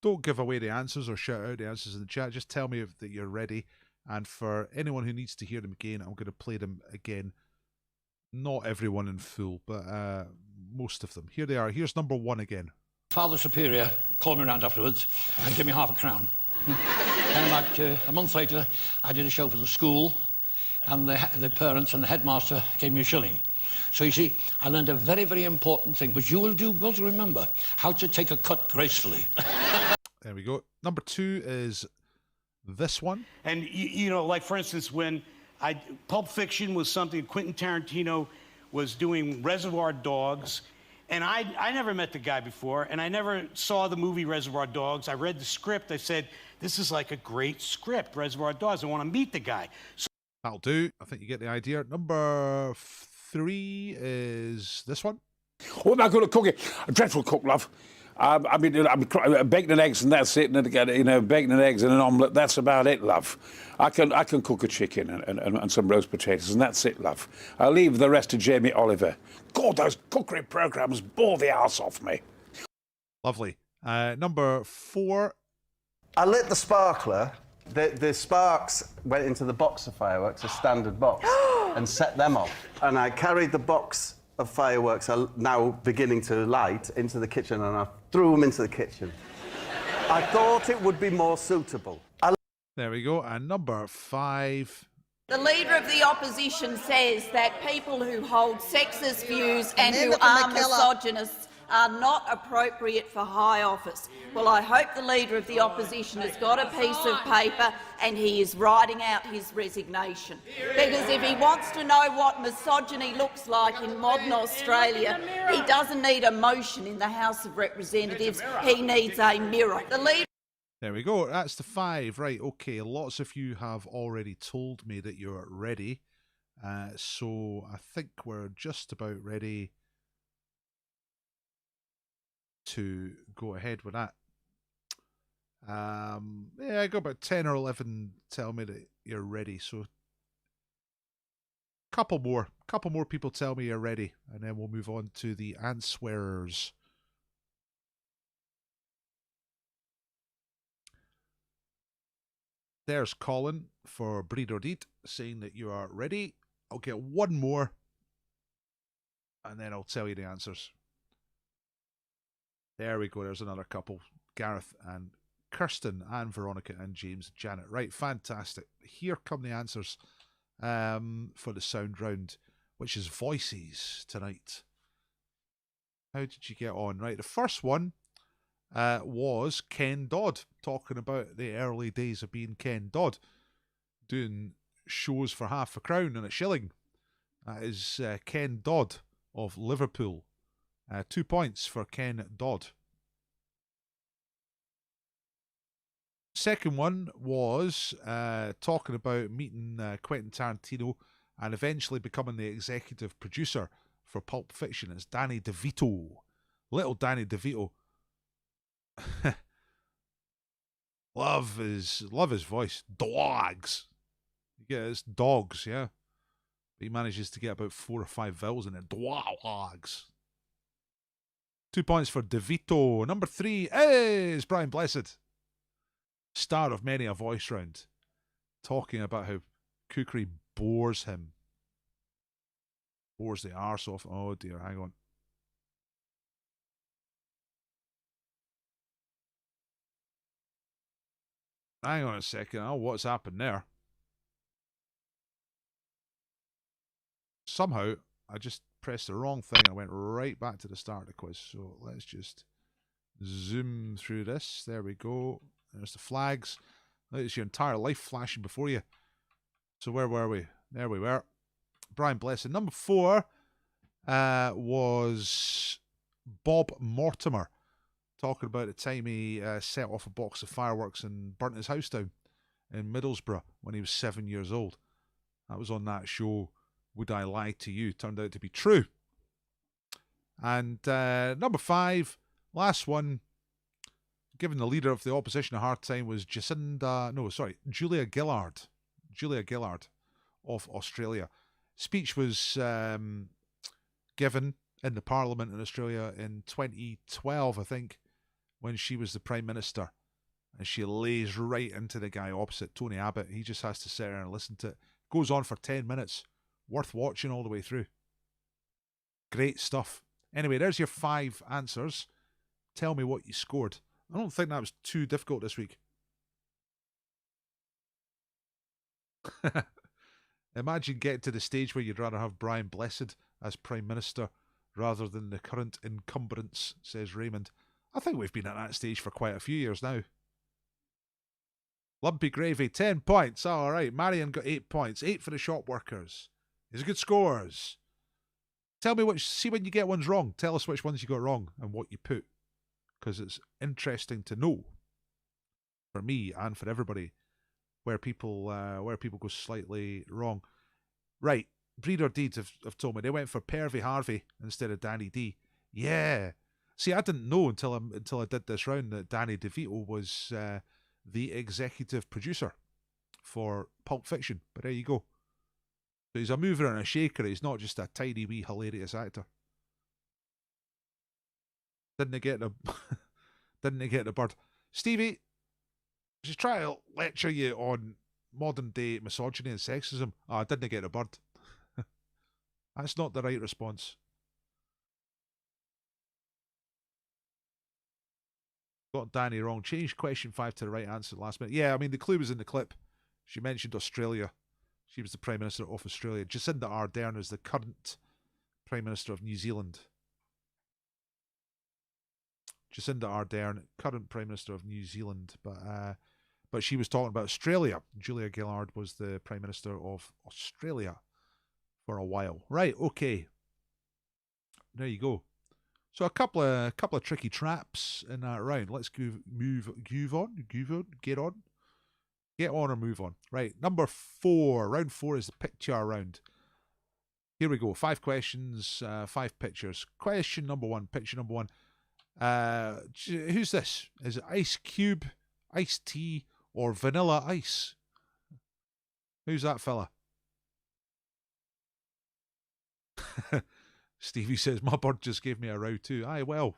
Don't give away the answers or shout out the answers in the chat. Just tell me that you're ready. And for anyone who needs to hear them again, I'm going to play them again. Not everyone in full, but most of them. Here they are. Here's number 1 again. Father Superior called me around afterwards and gave me half a crown. Then about a month later, I did a show for the school, and the parents and the headmaster gave me a shilling. So you see, I learned a very, very important thing, but you will do well to remember how to take a cut gracefully. There we go. Number 2 is this one. And, you know, like, for instance, when Pulp Fiction was something Quentin Tarantino was doing Reservoir Dogs, and I never met the guy before, and I never saw the movie Reservoir Dogs. I read the script. I said, this is like a great script, Reservoir Dogs. I want to meet the guy. So That'll do. I think you get the idea. Number 3 is this one. What am I going to cook? A dreadful cook, love. I mean, bacon and eggs and that's it. And, you know, bacon and eggs and an omelette, that's about it, love. I can cook a chicken and some roast potatoes, and that's it, love. I'll leave the rest to Jamie Oliver. God, those cookery programmes bore the arse off me. Lovely. Number 4. I lit the sparkler. The sparks went into the box of fireworks, a standard box, and set them off. And I carried the box of fireworks, now beginning to light, into the kitchen, and I threw them into the kitchen. I thought it would be more suitable. There we go. And number 5. The Leader of the Opposition says that people who hold sexist views and who are misogynists are not appropriate for high office. Well, I hope the Leader of the Opposition has got a piece of paper and he is writing out his resignation. Because if he wants to know what misogyny looks like in modern Australia, he doesn't need a motion in the House of Representatives, he needs a mirror. The Leader... There we go. That's the 5. Right, okay. Lots of you have already told me that you're ready. So I think we're just about ready to go ahead with that. Yeah, I got about 10 or 11 tell me that you're ready. So couple more people tell me you're ready, and then we'll move on to the answerers. There's Colin for Breed or Deed saying that you are ready. I'll get one more and then I'll tell you the answers. There we go. There's another couple. Gareth and Kirsten and Veronica and James and Janet. Right, fantastic. Here come the answers for the sound round. which is voices tonight. How did you get on? Right, the first one was Ken Dodd, talking about the early days of being Ken Dodd, doing shows for half a crown and a shilling. That is Ken Dodd of Liverpool. 2 points for Ken Dodd. Second one was talking about meeting Quentin Tarantino and eventually becoming the executive producer for Pulp Fiction. It's Danny DeVito. Little Danny DeVito. Love his voice. Dogs. Yeah, it's dogs, yeah. But he manages to get about 4 or 5 vowels in it. Dogs. 2 points for DeVito. Number 3 is Brian Blessed. Star of many a voice round. Talking about how cookery bores him. Bores the arse off. Oh dear, hang on. Hang on a second. Oh, what's happened there? Somehow, I just pressed the wrong thing. I went right back to the start of the quiz. So let's just zoom through this. There we go. There's the flags. There's your entire life flashing before you. So where were we? There we were. Brian Blessed. Number 4 was Bob Mortimer, talking about the time he set off a box of fireworks and burnt his house down in Middlesbrough when he was 7 years old. That was on that show, Would I Lie to You? Turned out to be true. And number 5, last one, giving the leader of the opposition a hard time, was Julia Gillard. Julia Gillard of Australia. Speech was given in the Parliament in Australia in 2012, I think, when she was the Prime Minister. And she lays right into the guy opposite, Tony Abbott. He just has to sit there and listen to it. Goes on for 10 minutes. Worth watching all the way through. Great stuff. Anyway, there's your 5 answers. Tell me what you scored. I don't think that was too difficult this week. Imagine getting to the stage where you'd rather have Brian Blessed as Prime Minister rather than the current incumbents, says Raymond. I think we've been at that stage for quite a few years now. Lumpy Gravy, 10 points. All right, Marion got 8 points. 8 for the shop workers. These are good scores. Tell me see when you get ones wrong. Tell us which ones you got wrong and what you put, because it's interesting to know for me and for everybody where people go slightly wrong. Right, Breeder Deeds have told me they went for Pervy Harvey instead of Danny D. Yeah. See, I didn't know until I did this round that Danny DeVito was the executive producer for Pulp Fiction. But there you go. So he's a mover and a shaker. He's not just a tiny wee hilarious actor. Didn't they get the bird? Stevie, just try to lecture you on modern day misogyny and sexism. I didn't get a bird. That's not the right response. Got Danny wrong. Changed question 5 to the right answer last minute. Yeah, I mean, the clue was in the clip. She mentioned Australia. She was the Prime Minister of Australia. Jacinda Ardern is the current Prime Minister of New Zealand. Jacinda Ardern, current Prime Minister of New Zealand. But she was talking about Australia. Julia Gillard was the Prime Minister of Australia for a while. Right, okay. There you go. So a couple of tricky traps in that round. Let's get on or move on. Right, number 4. Round 4 is the picture round. Here we go. 5 questions, 5 pictures. Question number 1, picture number 1. Who's this? Is it Ice Cube, Iced Tea, or Vanilla Ice? Who's that fella? Stevie says, my bird just gave me a row too. Aye, well.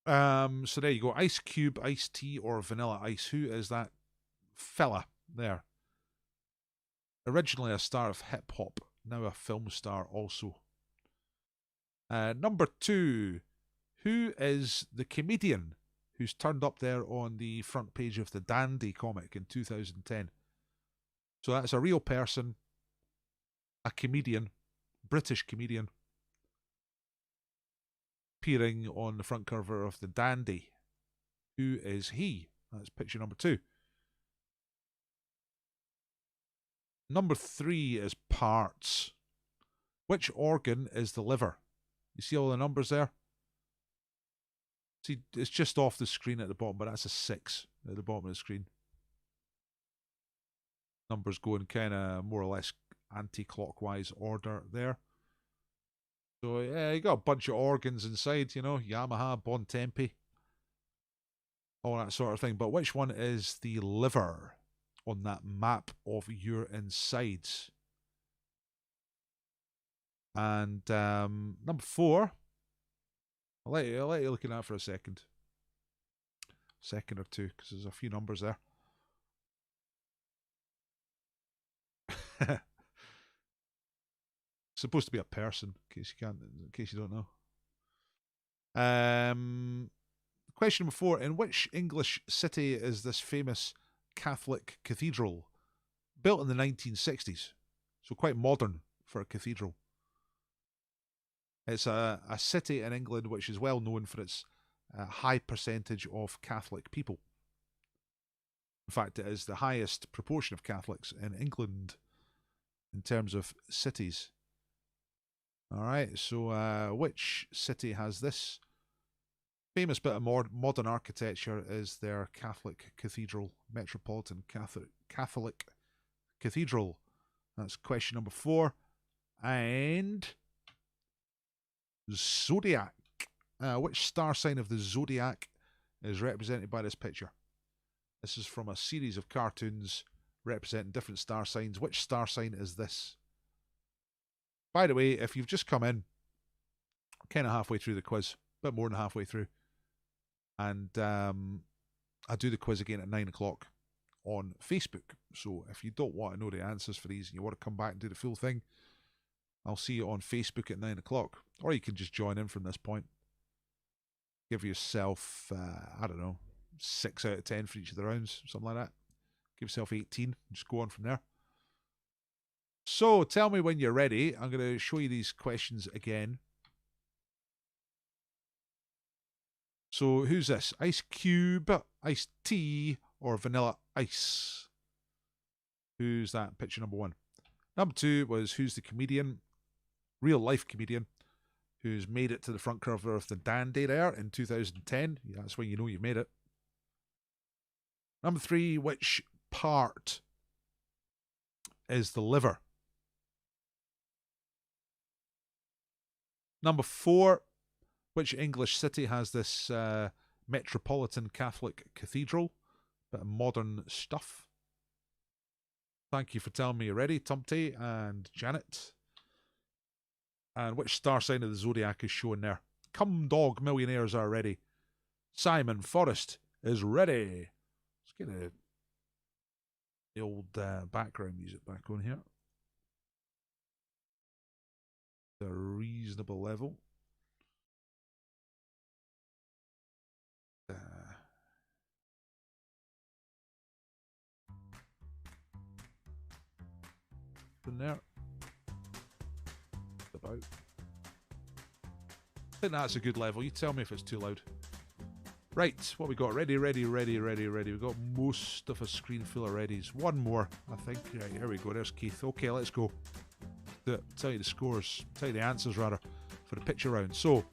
So there you go. Ice Cube, Iced Tea, or Vanilla Ice. Who is that fella there? Originally a star of hip-hop, now a film star also. Number 2. Who is the comedian who's turned up there on the front page of the Dandy comic in 2010. So that's a real person, a comedian, British comedian, appearing on the front cover of the Dandy. Who is he? That's picture number 2. Number 3 is parts. Which organ is the liver? You see all the numbers there? See, it's just off the screen at the bottom, but that's a 6 at the bottom of the screen. Numbers going kind of more or less anti-clockwise order there. So yeah, you got a bunch of organs inside, you know, Yamaha, Bontempi, all that sort of thing. But which one is the liver on that map of your insides? And number 4, I'll let you look at that for a second or two, because there's a few numbers there. Supposed to be a person, in case you don't know. Question number 4: in which English city is this famous Catholic cathedral? Built in the 1960s, so quite modern for a cathedral. It's a city in England which is well known for its high percentage of Catholic people. In fact, it is the highest proportion of Catholics in England in terms of cities. All right, so which city has this? Famous bit of modern architecture is their Catholic cathedral, Metropolitan Catholic Cathedral. That's question number 4. And Zodiac. Which star sign of the Zodiac is represented by this picture? This is from a series of cartoons representing different star signs. Which star sign is this? By the way, if you've just come in, kind of halfway through the quiz, a bit more than halfway through, and I do the quiz again at 9 o'clock on Facebook. So if you don't want to know the answers for these and you want to come back and do the full thing, I'll see you on Facebook at 9 o'clock. Or you can just join in from this point. Give yourself, I don't know, 6 out of 10 for each of the rounds, something like that. Give yourself 18, just go on from there. So tell me when you're ready. I'm going to show you these questions again. So who's this? Ice Cube, Iced Tea, or Vanilla Ice? Who's that? Picture number 1. Number 2 was who's the comedian, real life comedian, who's made it to the front cover of the Dandy there in 2010. Yeah, that's when you know you've made it. Number 3, which part is the liver? Number 4, which English city has this Metropolitan Catholic Cathedral? Bit of modern stuff. Thank you for telling me you're ready, Tumpty and Janet. And which star sign of the Zodiac is shown there? Come Dog Millionaires are ready. Simon Forrest is ready. Let's get the old background music back on here. A reasonable level. In there. About. I think that's a good level. You tell me if it's too loud. Right, what we got? Ready. We've got most of a screen full of readies. One more, I think. Right, here we go. There's Keith. Okay, let's go. Tell you the scores. Tell you the answers, rather, for the picture round. So,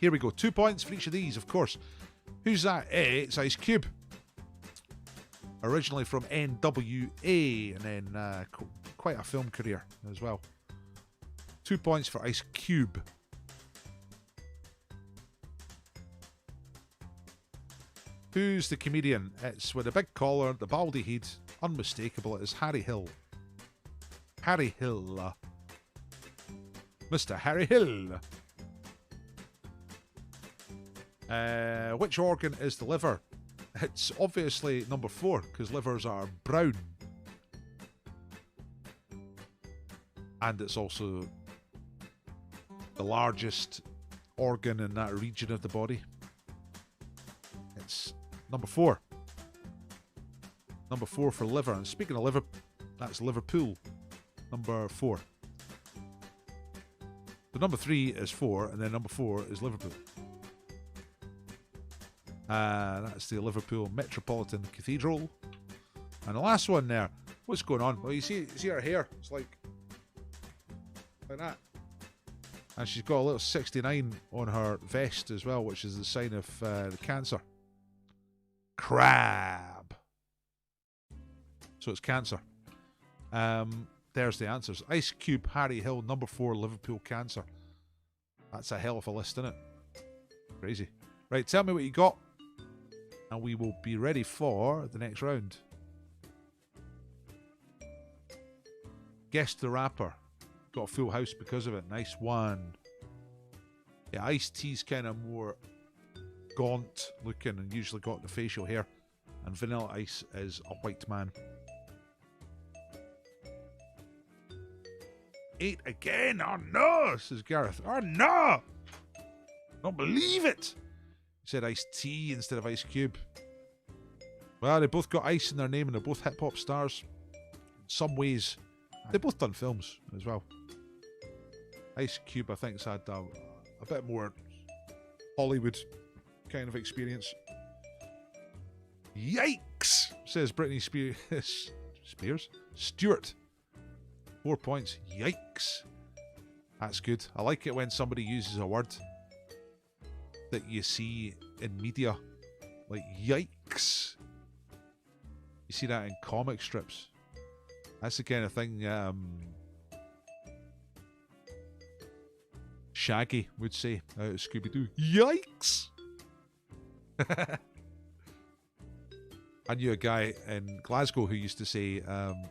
here we go. 2 points for each of these, of course. Who's that? It's Ice Cube. Originally from NWA, and then quite a film career as well. 2 points for Ice Cube. Who's the comedian? It's with a big collar, the baldy head, unmistakable. It is Harry Hill. Harry Hill. Mr. Harry Hill. Which organ is the liver? It's obviously number 4, because livers are brown. And it's also the largest organ in that region of the body. Number 4. Number 4 for liver. And speaking of liver, that's Liverpool. Number 4. So number 3 is 4, and then number 4 is Liverpool. That's the Liverpool Metropolitan Cathedral. And the last one there, what's going on? Well, you see her hair. It's like that. And she's got a little 69 on her vest as well, which is the sign of the cancer. Crab. So it's cancer. There's the answers. Ice Cube, Harry Hill, number 4, Liverpool cancer. That's a hell of a list, isn't it? Crazy. Right, tell me what you got, and we will be ready for the next round. Guess the rapper. Got a full house because of it. Nice one. Yeah, Ice-T's kind of more gaunt looking and usually got the facial hair. And Vanilla Ice is a white man. 8 again. Oh no, says Gareth. Oh no! Don't believe it. He said Ice-T instead of Ice Cube. Well, they both got ice in their name and they're both hip hop stars. In some ways, they've both done films as well. Ice Cube, I think, has had a bit more Hollywood kind of experience. Yikes, says Britney Spears. Stewart. 4 points. Yikes. That's good. I like it when somebody uses a word that you see in media. Like yikes. You see that in comic strips. That's the kind of thing Shaggy would say out of Scooby-Doo. Yikes! I knew a guy in Glasgow who used to say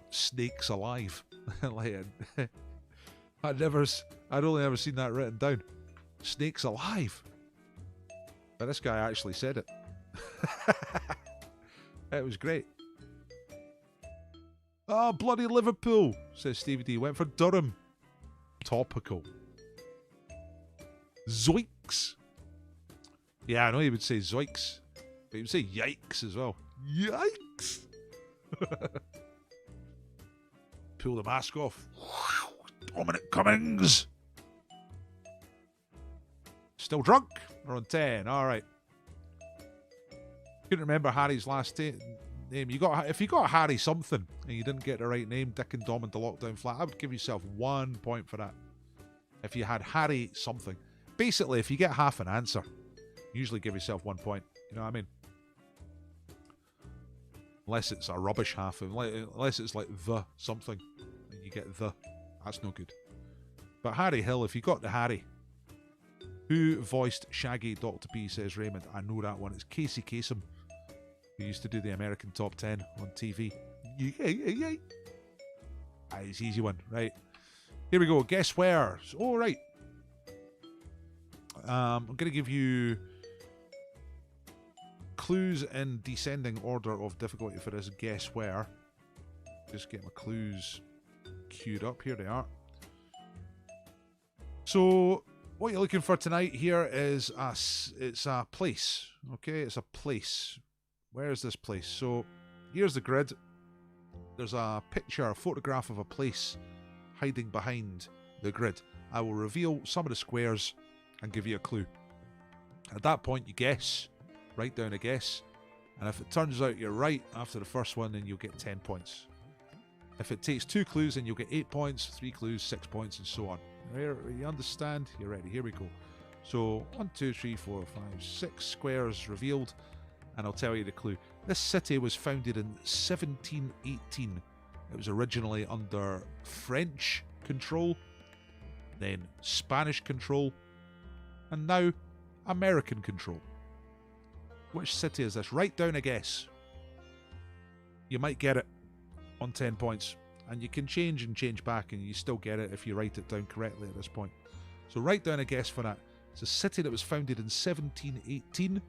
snakes alive. Like, I'd only ever seen that written down. Snakes alive. But this guy actually said it. It was great. Oh, bloody Liverpool, says Stevie D. Went for Durham. Topical. Zoinks. Yeah, I know he would say zoinks. But he would say yikes as well. Yikes! Pull the mask off. Dominic Cummings! Still drunk? We're on 10. Alright. Couldn't remember Harry's last name. If you got Harry something and you didn't get the right name, Dick and Dom into Lockdown Flat, I would give yourself 1 point for that. If you had Harry something. Basically, if you get half an answer, usually give yourself 1 point. You know what I mean? Unless it's a rubbish half. Unless it's like the something. And you get the. That's no good. But Harry Hill, if you got the Harry. Who voiced Shaggy, Dr. P, says Raymond. I know that one. It's Casey Kasem, who used to do the American Top 10 on TV. It's an easy one. Right. Here we go. Guess where? Oh, right. I'm going to give you clues in descending order of difficulty for this guess where. Just get my clues queued up. Here they are. So what you're looking for tonight here is it's a place. Okay, it's a place. Where is this place? So here's the grid. There's a picture, a photograph of a place hiding behind the grid. I will reveal some of the squares and give you a clue. At that point, you guess. Write down a guess. And if it turns out you're right after the first one, then you'll get 10 points. If it takes 2 clues, then you'll get 8 points, 3 clues, 6 points, and so on. You understand? You're ready. Here we go. So 1, 2, 3, 4, 5, 6 squares revealed. And I'll tell you the clue. This city was founded in 1718. It was originally under French control, then Spanish control, and now American control. Which city is this? Write down a guess. You might get it on 10 points. And you can change and change back and you still get it if you write it down correctly at this point. So write down a guess for that. It's a city that was founded in 1718,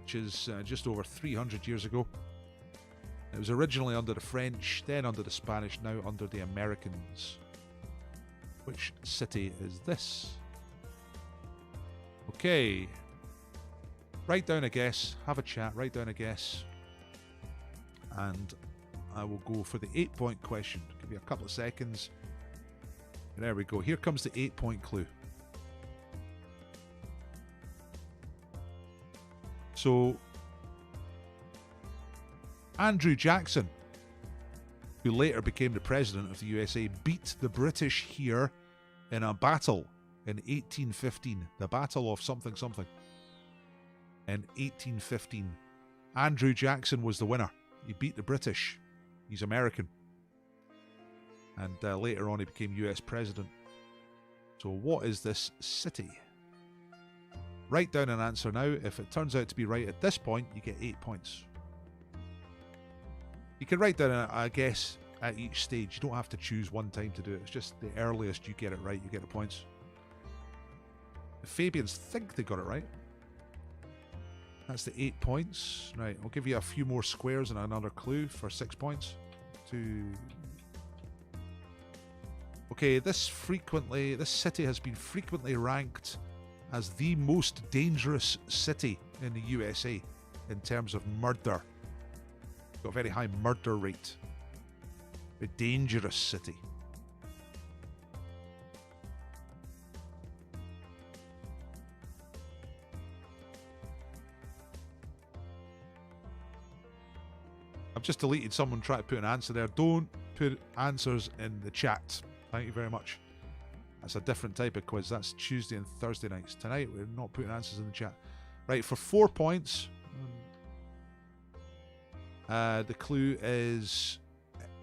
which is just over 300 years ago. It was originally under the French, then under the Spanish, now under the Americans. Which city is this? Okay. Write down a guess. Have a chat. Write down a guess. And I will go for the 8-point question. Give you a couple of seconds. There we go. Here comes the 8-point clue. So, Andrew Jackson, who later became the president of the USA, beat the British here in a battle in 1815. The Battle of something something. In 1815. Andrew Jackson was the winner. He beat the British. He's American. And later on he became US president. So what is this city? Write down an answer now. If it turns out to be right at this point, you get 8 points. You can write down a guess at each stage. You don't have to choose one time to do it. It's just the earliest you get it right, you get the points. The Fabians think they got it right. That's the 8 points. Right, I'll give you a few more squares and another clue for 6 points. Okay, this city has been frequently ranked as the most dangerous city in the USA in terms of murder. Got a very high murder rate. A dangerous city. I've just deleted someone trying to put an answer there. Don't put answers in the chat. Thank you very much. That's a different type of quiz. That's Tuesday and Thursday nights. Tonight, we're not putting answers in the chat. Right, for 4 points, the clue is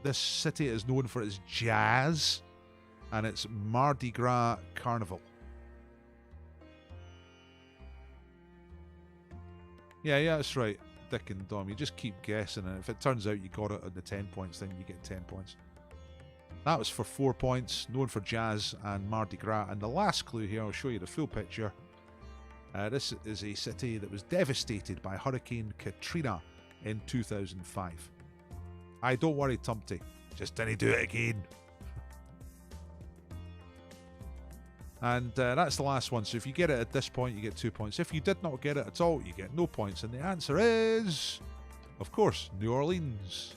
this city is known for its jazz and its Mardi Gras carnival. Yeah, that's right. Dick and Dom. You just keep guessing, and if it turns out you got it at the 10 points, then you get 10 points. That was for 4 points, known for jazz and Mardi Gras. And the last clue here, I'll show you the full picture. This is a city that was devastated by Hurricane Katrina in 2005. Aye, don't worry, Tumpty. Just didn't do it again. And that's the last one. So if you get it at this point, you get 2 points. If you did not get it at all, you get no points. And the answer is, of course, New Orleans.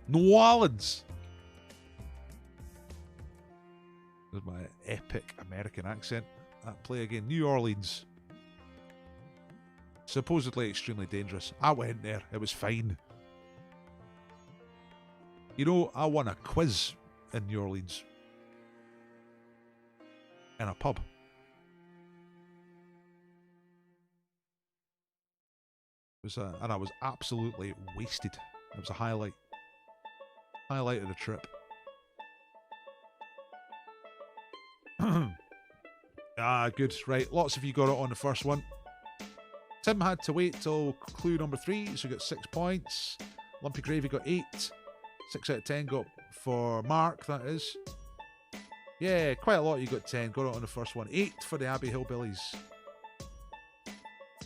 New Orleans. There's my epic American accent. Play again. New Orleans. Supposedly extremely dangerous. I went there. It was fine. You know, I won a quiz in New Orleans. In a pub. And I was absolutely wasted. It was a highlight. Highlight of the trip. Good. Right, lots of you got it on the first one. Tim had to wait till clue number 3, so he got 6 points. Lumpy Gravy got 8. 6 out of 10 got for Mark, that is. Yeah, quite a lot you got 10. Got it on the first one. 8 for the Abbey Hillbillies.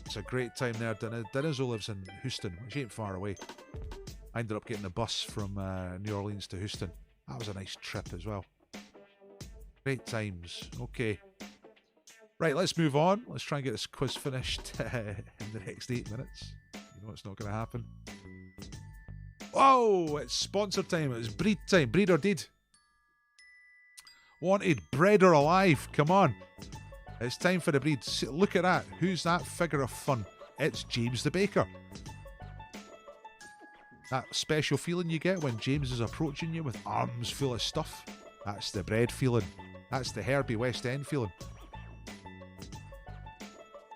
It's a great time there. Denizo lives in Houston, which ain't far away. I ended up getting the bus from New Orleans to Houston. That was a nice trip as well. Great times. Okay. Right, let's move on. Let's try and get this quiz finished in the next 8 minutes. You know it's not going to happen. Oh, it's sponsor time. It's breed time. Breed or deed? Wanted, bread or alive? Come on. It's time for the breed. Look at that. Who's that figure of fun? It's James the Baker. That special feeling you get when James is approaching you with arms full of stuff. That's the bread feeling. That's the Herbie West End feeling.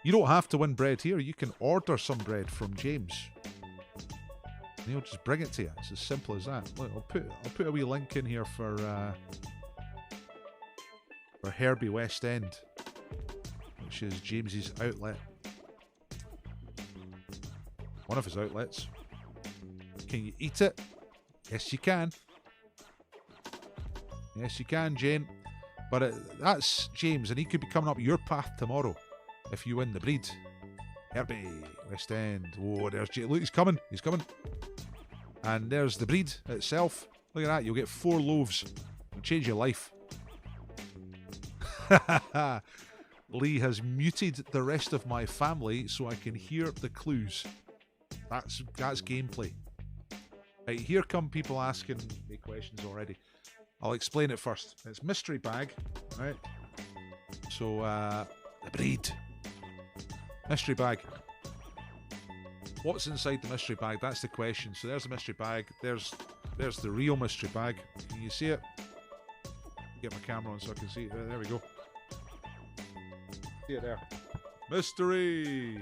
You don't have to win bread here. You can order some bread from James. And he'll just bring it to you. It's as simple as that. Look, I'll put a wee link in here for Herbie West End, which is James's outlet. One of his outlets. Can you eat it? Yes, you can. Yes, you can, Jane. But that's James, and he could be coming up your path tomorrow if you win the breed. Herbie West End. Oh, there's James. Look, he's coming. He's coming. And there's the breed itself. Look at that. You'll get 4 loaves. It'll change your life. Lee has muted the rest of my family so I can hear the clues. That's gameplay. Right, here come people asking me questions already. I'll explain it first. It's mystery bag, right? So, the breed. Mystery bag. What's inside the mystery bag? That's the question. So there's the mystery bag. There's the real mystery bag. Can you see it? Get my camera on so I can see it. There we go. See it there. Mystery!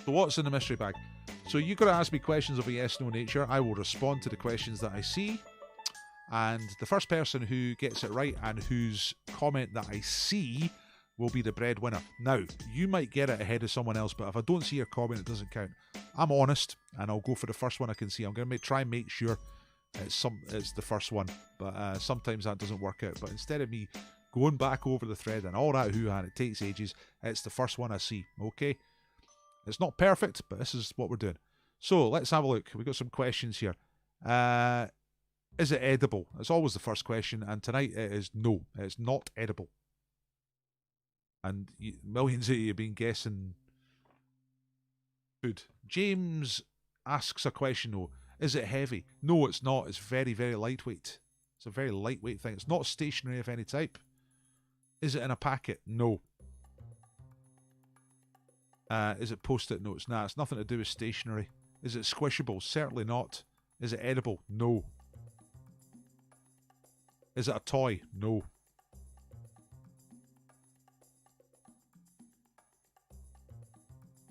So what's in the mystery bag? So you've got to ask me questions of a yes-no nature. I will respond to the questions that I see. And the first person who gets it right and whose comment that I see will be the breadwinner. Now, you might get it ahead of someone else, but if I don't see your comment, it doesn't count. I'm honest, and I'll go for the first one I can see. I'm going to try and make sure it's the first one, but sometimes that doesn't work out. But instead of me going back over the thread and all that hoo-ha, it takes ages, it's the first one I see, okay? It's not perfect, but this is what we're doing. So, let's have a look. We've got some questions here. Is it edible? It's always the first question, and tonight it is no. It's not edible. And millions of you have been guessing food. James asks a question though. Is it heavy? No, it's not. It's very, very lightweight. It's a very lightweight thing. It's not stationary of any type. Is it in a packet? No. Is it post-it notes? Nah, it's nothing to do with stationery. Is it squishable? Certainly not. Is it edible? No. Is it a toy? No.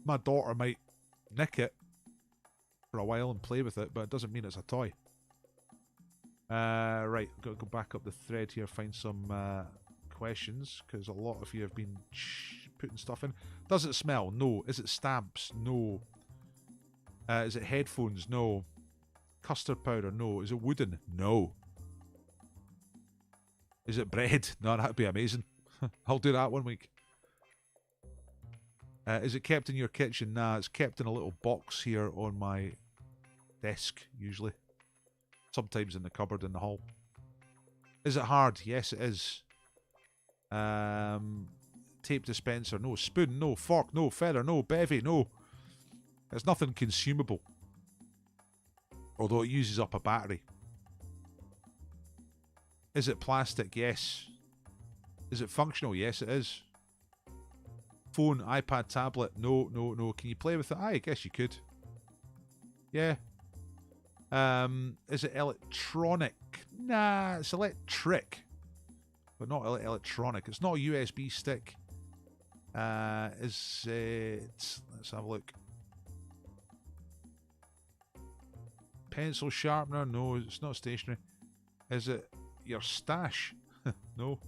My daughter might nick it for a while and play with it, but it doesn't mean it's a toy. Right, I've got to go back up the thread here, find some questions, because a lot of you have been putting stuff in. Does it smell? No. Is it stamps? No. Is it headphones? No. Custard powder? No. Is it wooden? No. Is it bread? No, that'd be amazing. I'll do that one week. Is it kept in your kitchen? Nah, it's kept in a little box here on my desk, usually. Sometimes in the cupboard in the hall. Is it hard? Yes, it is. Tape dispenser? No. Spoon? No. Fork? No. Feather? No. Bevy? No. It's nothing consumable. Although it uses up a battery. Is it plastic? Yes. Is it functional? Yes, it is. Phone, iPad, tablet? No, no, no. Can you play with it? I guess you could. Yeah. Is it electronic? Nah, it's electric. But not electronic. It's not a USB stick. Is it... Let's have a look. Pencil sharpener? No, it's not stationary. Is it your stash? No.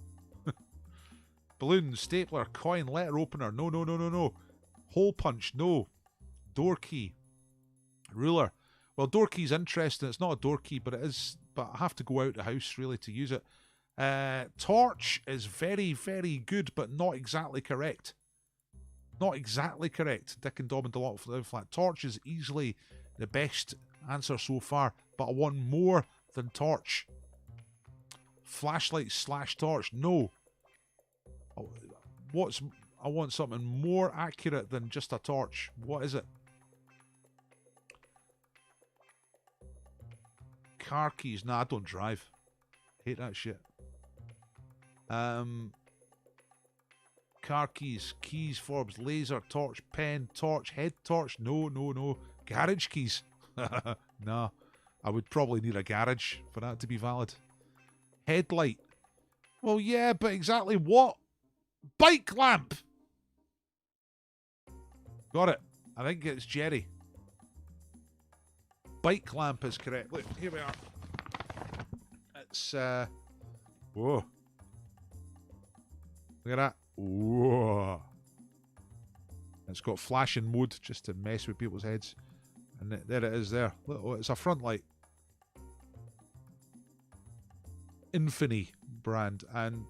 Balloon, stapler, coin, letter opener? No, no, no, no, no. Hole punch? No. Door key? Ruler? Well, door key's interesting. It's not a door key, but it is. But I have to go out the house really to use it. Torch is very, very good, but not exactly correct. Not exactly correct. Dick and Dom and Delot flat. Torch is easily the best answer so far, but I want more than torch. Flashlight / torch? No. I want something more accurate than just a torch. What is it? Car keys? Nah, I don't drive. Hate that shit. Car keys, forbs, laser, torch, pen, torch, head torch? No, no, no. Garage keys? Nah, I would probably need a garage for that to be valid. Headlight? Well, yeah, but exactly what? Bike lamp! Got it. I think it's Jerry. Bike lamp is correct. Look, here we are. It's, whoa. Look at that. Whoa. It's got flashing mode just to mess with people's heads. And there it is there. Look, oh, it's a front light. Infini brand. And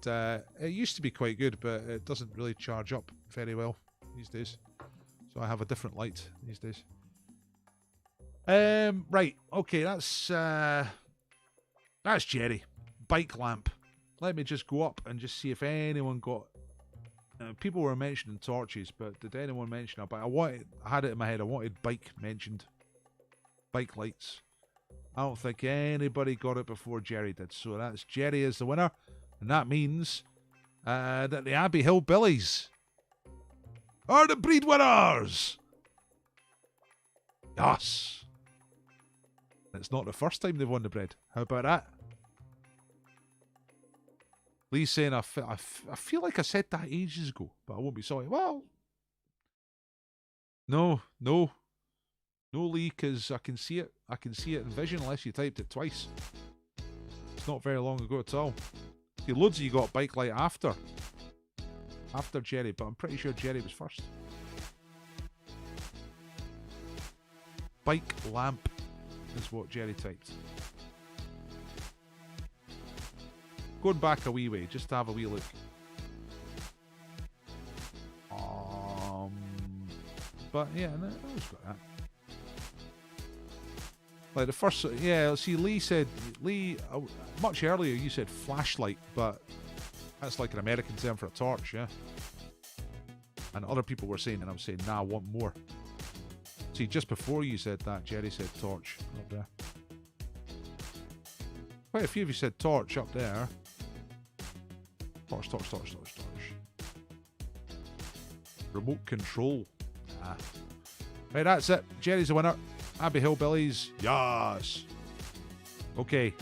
it used to be quite good, but it doesn't really charge up very well these days. So I have a different light these days. Right, okay, that's Jerry. Bike lamp. let me just go up and just see if anyone got... people were mentioning torches, but did anyone mention a bike? I had it in my head, I wanted bike mentioned. Bike lights. I don't think anybody got it before Jerry did, so that's Jerry is the winner, and that means that the Abbey Hill Billies are the breed winners! Yes! It's not the first time they've won the bread. How about that? Lee's saying, I feel like I said that ages ago, but I won't be sorry. Well, no, Lee, because I can see it. I can see it in vision unless you typed it twice. It's not very long ago at all. See, loads of you got bike light after Jerry, but I'm pretty sure Jerry was first. Bike lamp is what Jerry typed. Going back a wee way, just to have a wee look. But yeah, no, I always got that. Like the first, yeah, see, Lee, much earlier you said flashlight, but that's like an American term for a torch, yeah? And other people were saying, and I'm saying, nah, I want more. See, just before you said that, Jerry said torch up there. Quite a few of you said torch up there. Torch. Remote control. Ah. Right, that's it. Jerry's the winner. Abbey Hill Billies. Yes. Okay.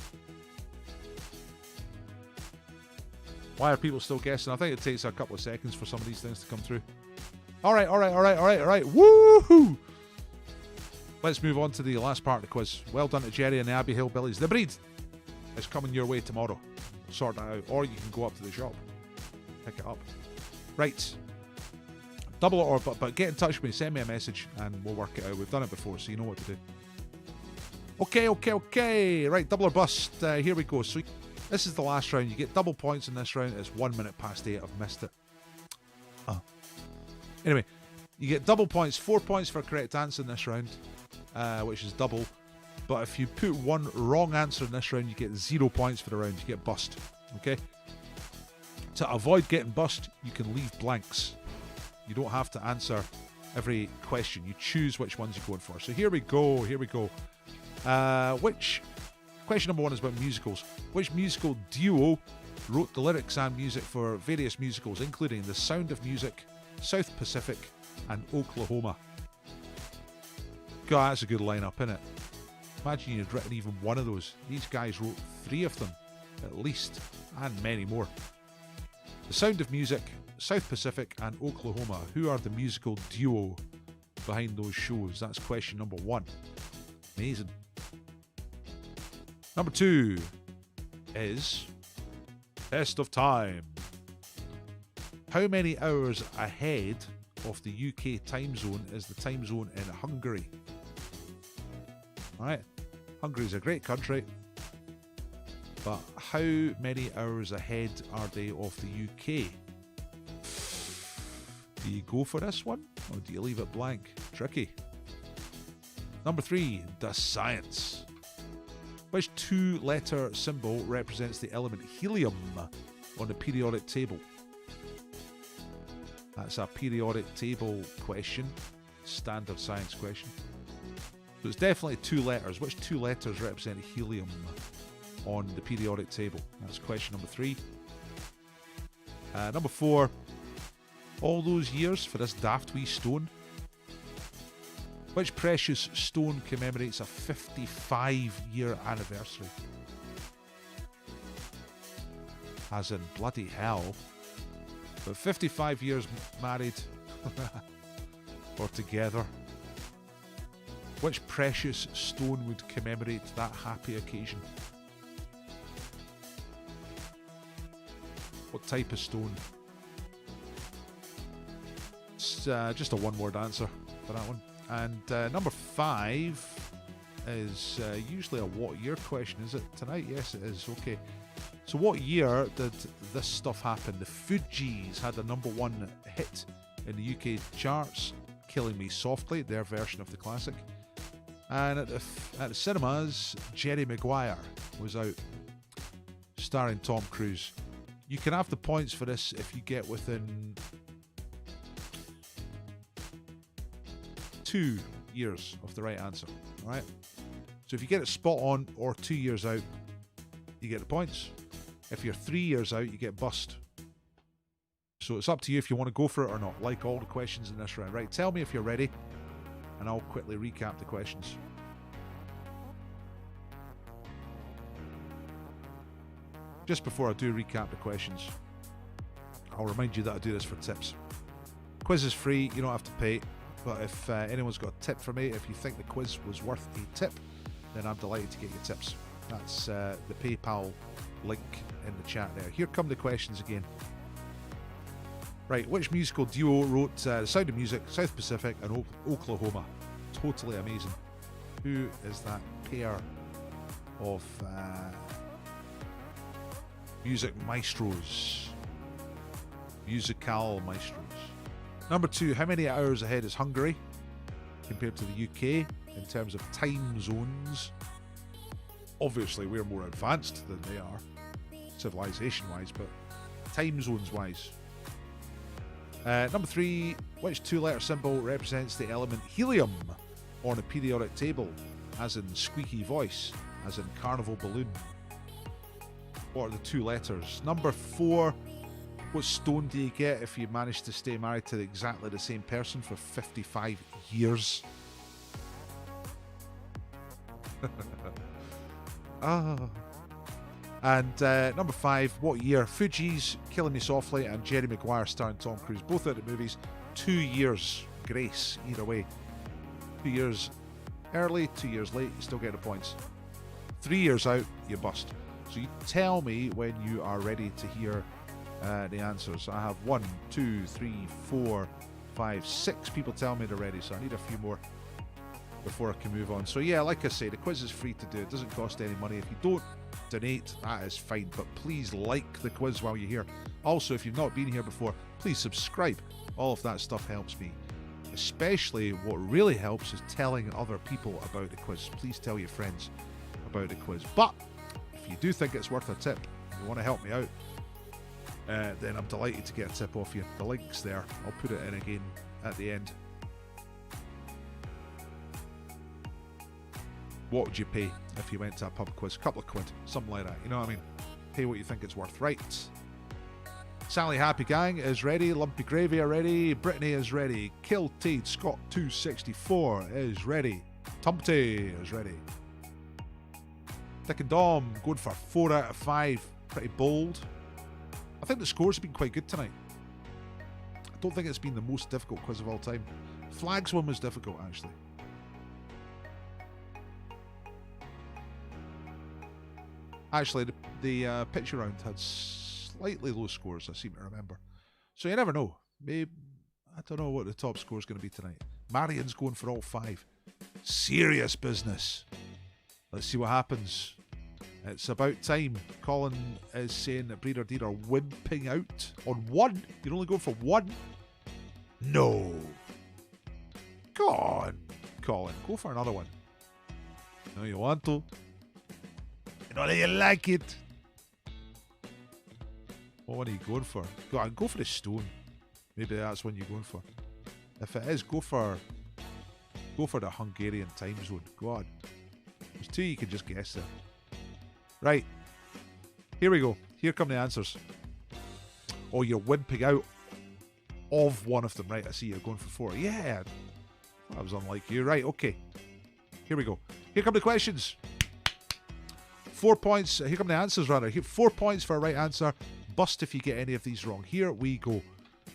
Why are people still guessing? I think it takes a couple of seconds for some of these things to come through. All right. Woohoo! Let's move on to the last part of the quiz. Well done to Jerry and the Abbey Hill Billies. The breed is coming your way tomorrow. Sort that out. Or you can go up to the shop. Pick it up. Right. Double it or but get in touch with me. Send me a message and we'll work it out. We've done it before, so you know what to do. Okay. Right, double or bust. Here we go. So this is the last round. You get double points in this round. It's 1 minute past 8. I've missed it. Anyway, you get double points. 4 points for a correct answer in this round, which is double. But if you put one wrong answer in this round, you get 0 points for the round. You get bust. Okay? To avoid getting bust, you can leave blanks. You don't have to answer every question. You choose which ones you're going for. So here we go. Question number 1 is about musicals. Which musical duo wrote the lyrics and music for various musicals, including The Sound of Music, South Pacific, and Oklahoma? God, that's a good lineup, isn't it? Imagine you'd written even one of those. These guys wrote 3 of them, at least, and many more. The Sound of Music, South Pacific, and Oklahoma. Who are the musical duo behind those shows? That's question number 1. Amazing. Number 2 is test of time. How many hours ahead of the UK time zone is the time zone in Hungary? Alright, Hungary is a great country, but how many hours ahead are they of the UK? Do you go for this one, or do you leave it blank? Tricky. Number 3, the science. Which 2-letter symbol represents the element helium on the periodic table? That's a periodic table question, standard science question. So it's definitely 2 letters. Which 2 letters represent helium on the periodic table? That's question number 3. Number 4, all those years for this daft wee stone. Which precious stone commemorates a 55-year anniversary? As in bloody hell. But 55 years married or together. Which precious stone would commemorate that happy occasion? What type of stone? It's just a one-word answer for that one. And number 5 is usually a what year question. Is it tonight? Yes, it is. Okay. So what year did this stuff happen? The Fugees had the number 1 hit in the UK charts, Killing Me Softly, their version of the classic. And at the cinemas, Jerry Maguire was out, starring Tom Cruise. You can have the points for this if you get within 2 years of the right answer. All right. So if you get it spot on or 2 years out, you get the points. If you're 3 years out, you get bust. So it's up to you if you want to go for it or not, like all the questions in this round. Right, tell me if you're ready, and I'll quickly recap the questions. Just before I do recap the questions, I'll remind you that I do this for tips. Quiz is free, you don't have to pay, but if anyone's got a tip for me, if you think the quiz was worth a tip, then I'm delighted to get your tips. That's the PayPal link in the chat there. Here come the questions again. Right, which musical duo wrote The Sound of Music, South Pacific and Oklahoma? Totally amazing. Who is that pair of music maestros? Musical maestros. Number 2, how many hours ahead is Hungary compared to the UK in terms of time zones? Obviously, we're more advanced than they are, civilization-wise, but time zones-wise. Number 3, which 2-letter symbol represents the element helium on a periodic table, as in squeaky voice, as in carnival balloon? What are the 2 letters? Number 4, what stone do you get if you manage to stay married to exactly the same person for 55 years? And number 5, what year? Fugees, Killing Me Softly and Jerry Maguire starring Tom Cruise, both out of movies. 2 years grace either way. 2 years early, 2 years late, you still get the points. 3 years out, you bust. So you tell me when you are ready to hear the answers. I have 1, 2, 3, 4, 5, 6 people tell me they're ready, so I need a few more before I can move on. So yeah, like I say, the quiz is free to do. It doesn't cost any money. If you don't donate, that is fine, but please like the quiz while you're here. Also, if you've not been here before, please subscribe. All of that stuff helps me. Especially what really helps is telling other people about the quiz. Please tell your friends about the quiz. But if you do think it's worth a tip, you want to help me out, then I'm delighted to get a tip off you. The link's there. I'll put it in again at the end. What would you pay if you went to a pub quiz? A couple of quid, something like that. You know what I mean? Pay what you think it's worth. Right. Sally Happy Gang is ready. Lumpy Gravy are ready. Brittany is ready. Kiltade Scott 264 is ready. Tumpty is ready. Dick and Dom going for 4 out of 5. Pretty bold. I think the scores have been quite good tonight. I don't think it's been the most difficult quiz of all time. Flags one was difficult, actually. Actually, the picture round had slightly low scores, I seem to remember. So you never know. Maybe, I don't know what the top score is going to be tonight. Marion's going for all 5. Serious business. Let's see what happens. It's about time. Colin is saying that Breeder Deed are wimping out on 1. You're only going for 1? No. Go on, Colin. Go for another one. No, you want to. You know that you like it. What one are you going for? Go on, go for the stone. Maybe that's one you're going for. If it is, go for the Hungarian time zone. Go on. There's 2 you can just guess there. Right. Here we go. Here come the answers. Oh, you're wimping out of one of them. Right, I see you're going for 4. Yeah. That was unlike you. Right, okay. Here we go. Here come the questions. 4 points. Here come the answers, rather. Here, 4 points for a right answer. Bust if you get any of these wrong. Here we go.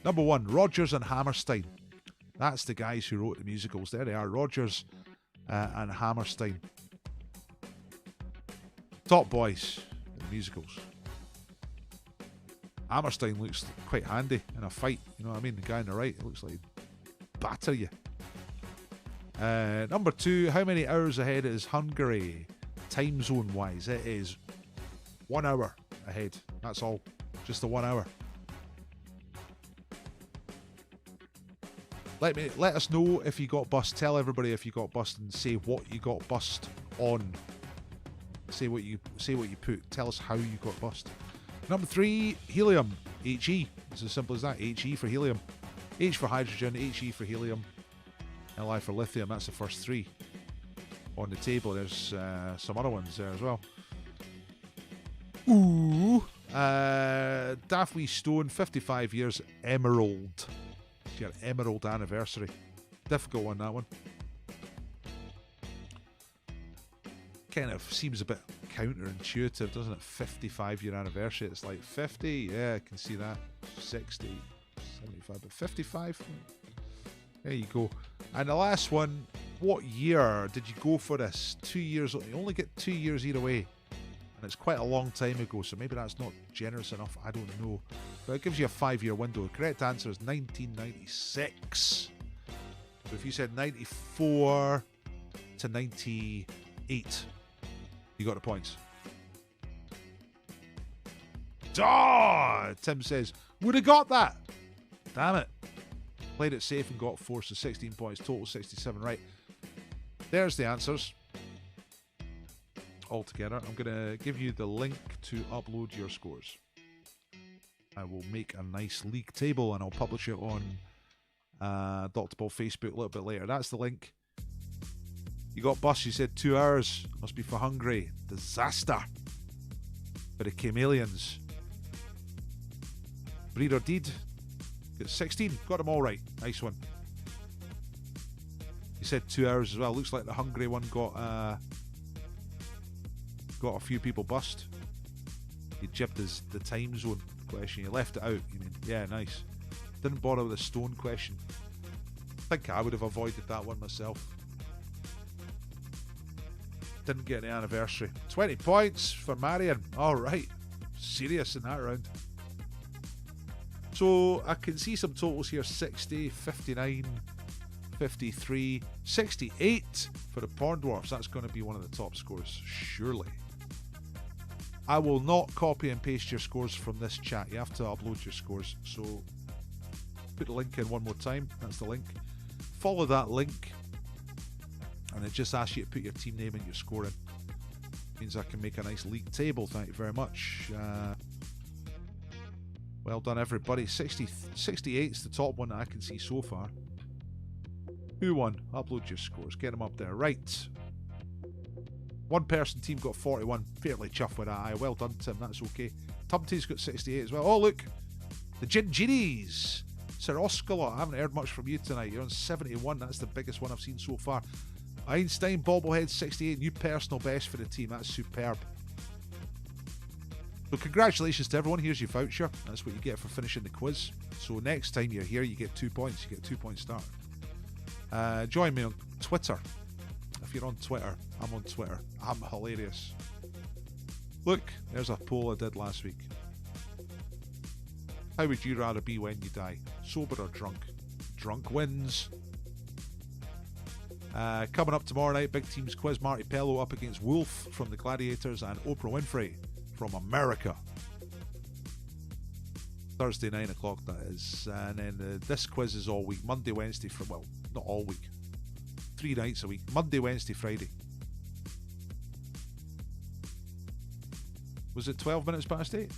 Number 1, Rodgers and Hammerstein. That's the guys who wrote the musicals. There they are, Rodgers and Hammerstein. Top boys in the musicals. Hammerstein looks quite handy in a fight. You know what I mean? The guy on the right, it looks like he'd batter you. Number 2, how many hours ahead is Hungary? Time zone wise, it is 1 hour ahead. That's all. Just the 1 hour. Let us know if you got bust. Tell everybody if you got bust and say what you got bust on. Say what you put. Tell us how you got bust. Number 3, helium. HE. It's as simple as that. HE for helium. H for hydrogen, HE for helium, Li for lithium. That's the first 3 on the table. There's some other ones there as well. Ooh. Daphne Stone, 55 years, Emerald. It's your Emerald anniversary. Difficult one, that one. Kind of seems a bit counterintuitive, doesn't it? 55-year anniversary. It's like 50. Yeah, I can see that. 60, 75, but 55. There you go. And the last one, what year did you go for this? 2 years. You only get 2 years either way. And it's quite a long time ago, so maybe that's not generous enough. I don't know. But it gives you a 5-year window. The correct answer is 1996. So if you said 94 to 98, you got the points. Oh, Tim says, would have got that. Damn it. Played it safe and got 4, so 16 points. Total 67 right. There's the answers. All together. I'm going to give you the link to upload your scores. I will make a nice league table and I'll publish it on Dr. Ball Facebook a little bit later. That's the link. You got bus, you said 2 hours. Must be for Hungary. Disaster. For the chameleons. Breeder Deed. Got 16. Got them all right. Nice one. You said 2 hours as well. Looks like the Hungary one got a few people bust. You jibbed the time zone question. You left it out. You mean? Yeah, nice. Didn't bother with the stone question. I think I would have avoided that one myself. Didn't get the anniversary. 20 points for Marion. All right. Serious in that round. So I can see some totals here. 60, 59, 53, 68 for the Porn Dwarfs. That's going to be one of the top scores, surely. I will not copy and paste your scores from this chat. You have to upload your scores. So put the link in one more time. That's the link. Follow that link. And it just asks you to put your team name and your score in. Means I can make a nice league table. Thank you very much. Well done, everybody. 68 is the top one that I can see so far. Who won? Upload your scores. Get them up there. Right. One person team got 41. Fairly chuffed with that. Aye, well done, Tim. That's okay. Tumty's got 68 as well. Oh, look. The Gin Genies. Sir Oscalot. I haven't heard much from you tonight. You're on 71. That's the biggest one I've seen so far. Einstein Bobblehead 68. New personal best for the team. That's superb. So congratulations to everyone. Here's your voucher. That's what you get for finishing the quiz. So next time you're here, you get 2 points. You get a 2 point start. Join me on Twitter. If you're on Twitter, I'm on Twitter. I'm hilarious. Look, there's a poll I did last week. How would you rather be when you die? Sober or drunk? Drunk wins. Coming up tomorrow night, big teams quiz. Marty Pello up against Wolf from the Gladiators and Oprah Winfrey from America. Thursday, 9 o'clock, that is. And then this quiz is all week. Monday, Wednesday, well, not all week. 3 nights a week. Monday, Wednesday, Friday. Was it 12 minutes past 8?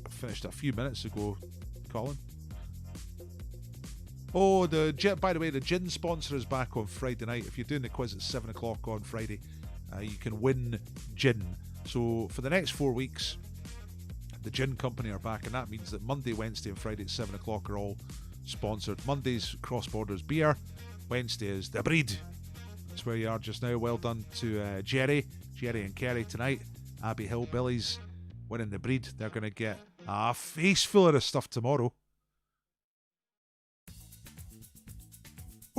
I finished a few minutes ago, Colin. Oh, by the way, the gin sponsor is back on Friday night. If you're doing the quiz at 7 o'clock on Friday, you can win gin. So for the next 4 weeks, the gin company are back, and that means that Monday, Wednesday, and Friday at 7 o'clock are all sponsored. Monday's Cross Borders Beer. Wednesday is The Breed. That's where you are just now. Well done to Jerry and Kerry tonight. Abbey Hillbillies winning The Breed. They're going to get a face full of this stuff tomorrow.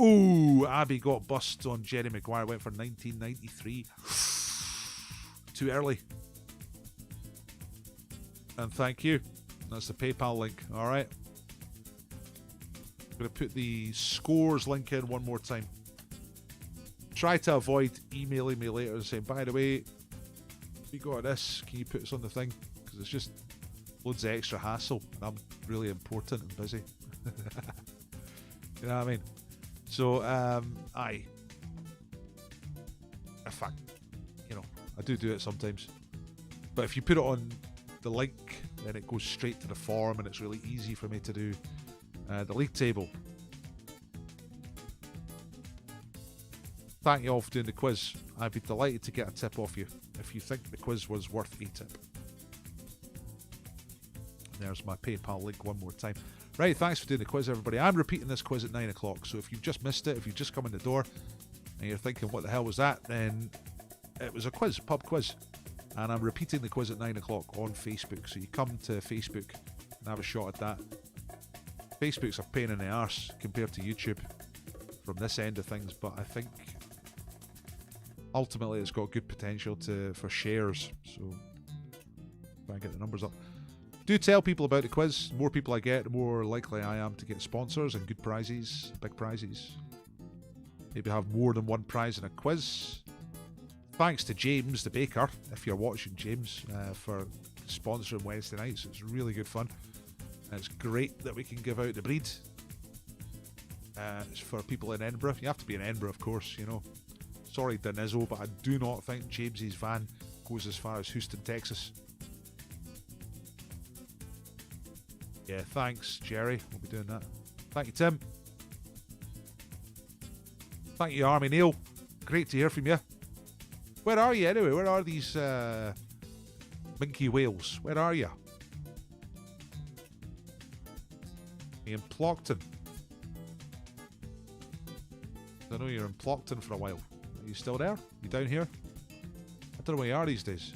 Ooh, Abby got bust on Jerry Maguire. Went for 1993. Too early. And thank you. That's the PayPal link. All right. I'm going to put the scores link in one more time. Try to avoid emailing me later and saying, by the way, we got this. Can you put this on the thing? Because it's just loads of extra hassle. And I'm really important and busy. You know what I mean? So, aye. In fact, I do it sometimes. But if you put it on the link, then it goes straight to the form, and it's really easy for me to do the league table. Thank you all for doing the quiz. I'd be delighted to get a tip off you if you think the quiz was worth a tip. There's my PayPal link one more time. Right, thanks for doing the quiz, everybody. I'm repeating this quiz at 9 o'clock, so if you've just missed it, if you've just come in the door and you're thinking, what the hell was that, then it was a quiz, a pub quiz. And I'm repeating the quiz at 9 o'clock on Facebook, so you come to Facebook and have a shot at that. Facebook's a pain in the arse compared to YouTube from this end of things, but I think ultimately it's got good potential for shares, so try and get the numbers up. Do tell people about the quiz. The more people I get, the more likely I am to get sponsors and good prizes, big prizes. Maybe have more than one prize in a quiz. Thanks to James the baker, if you're watching, James, for sponsoring Wednesday nights. It's really good fun. And it's great that we can give out the breed. It's for people in Edinburgh. You have to be in Edinburgh, of course, you know. Sorry, Denizzo, but I do not think James's van goes as far as Houston, Texas. Yeah, thanks, Jerry. We'll be doing that. Thank you, Tim. Thank you, Army Neil. Great to hear from you. Where are you, anyway? Where are these minky whales? Where are you? Are you in Plockton? I know you're in Plockton for a while. Are you still there? You down here? I don't know where you are these days.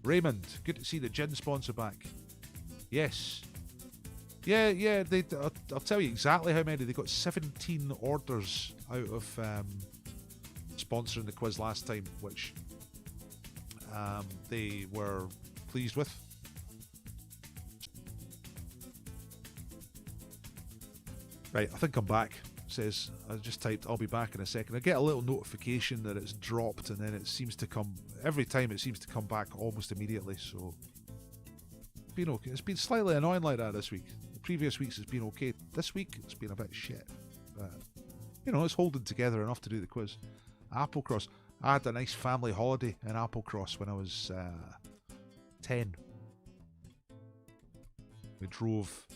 Raymond, good to see the gin sponsor back. Yes. Yeah, I'll tell you exactly how many. They got 17 orders out of sponsoring the quiz last time, which they were pleased with. Right, I think I'm back. Says, I just typed, I'll be back in a second. I get a little notification that it's dropped, and then it seems to come, every time it seems to come back almost immediately, so been okay. It's been slightly annoying like that this week. The previous weeks has been okay. This week it's been a bit shit, but you know, it's holding together enough to do the quiz. Applecross. I had a nice family holiday in Applecross when I was 10. We drove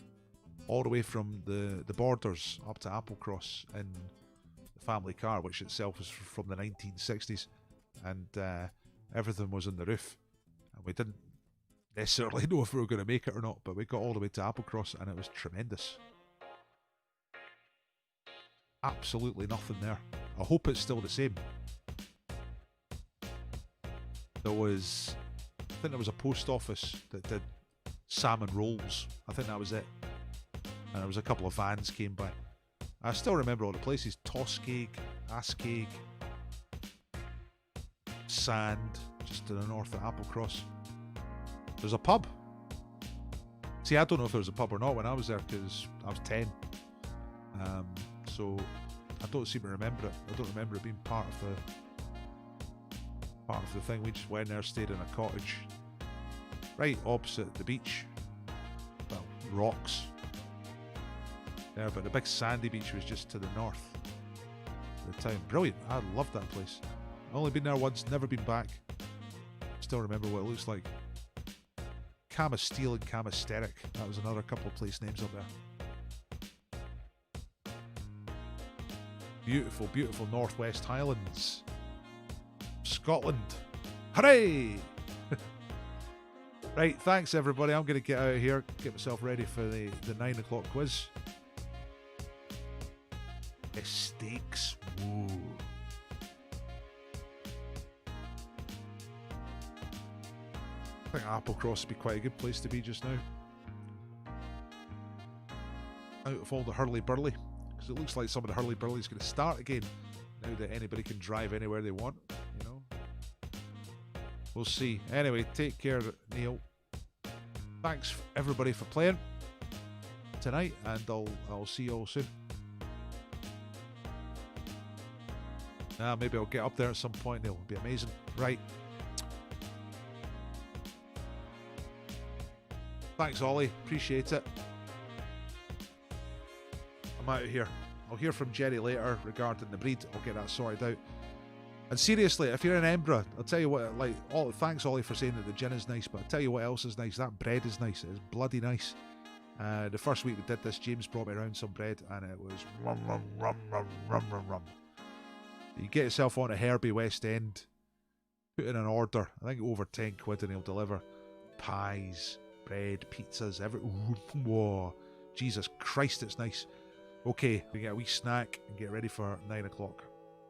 all the way from the borders up to Applecross in the family car, which itself was from the 1960s, and everything was on the roof, and we didn't necessarily know if we were going to make it or not, but we got all the way to Applecross and it was tremendous. Absolutely nothing there. I hope it's still the same. I think there was a post office that did salmon rolls. I think that was it. And there was a couple of vans came by. I still remember all the places. Toskeg, Askeg, Sand, just to the north of Applecross. There's a pub. See, I don't know if there was a pub or not when I was there because I was 10. So I don't seem to remember it. I don't remember it being part of the thing. We just went there, stayed in a cottage right opposite the beach. Well, rocks there, but the big sandy beach was just to the north of the town. Brilliant. I loved that place. I've only been there once, never been back. Still remember what it looks like. Camasteel and Camasteric. That was another couple of place names up there. Beautiful, beautiful Northwest Highlands. Scotland. Hooray! Right, thanks everybody. I'm going to get out of here, get myself ready for the 9 o'clock quiz. Mistakes. Whoa. I think Applecross would be quite a good place to be just now. Out of all the hurly-burly, because it looks like some of the hurly-burly is going to start again now that anybody can drive anywhere they want, you know. We'll see. Anyway, take care, Neil. Thanks everybody for playing tonight, and I'll see you all soon. Maybe I'll get up there at some point. It'll be amazing. Right. Thanks, Ollie. Appreciate it. I'm out of here. I'll hear from Jerry later regarding the breed. I'll get that sorted out. And seriously, if you're in Edinburgh, I'll tell you what, like, thanks Ollie for saying that the gin is nice, but I'll tell you what else is nice. That bread is nice. It is bloody nice. The first week we did this, James brought me around some bread, and it was rum, rum, rum, rum, rum, rum, rum. You get yourself on a Herbie West End, put in an order, I think over 10 quid, and he'll deliver pies, bread, pizzas, whoa, Jesus Christ, it's nice. Okay, we get a wee snack and get ready for 9 o'clock.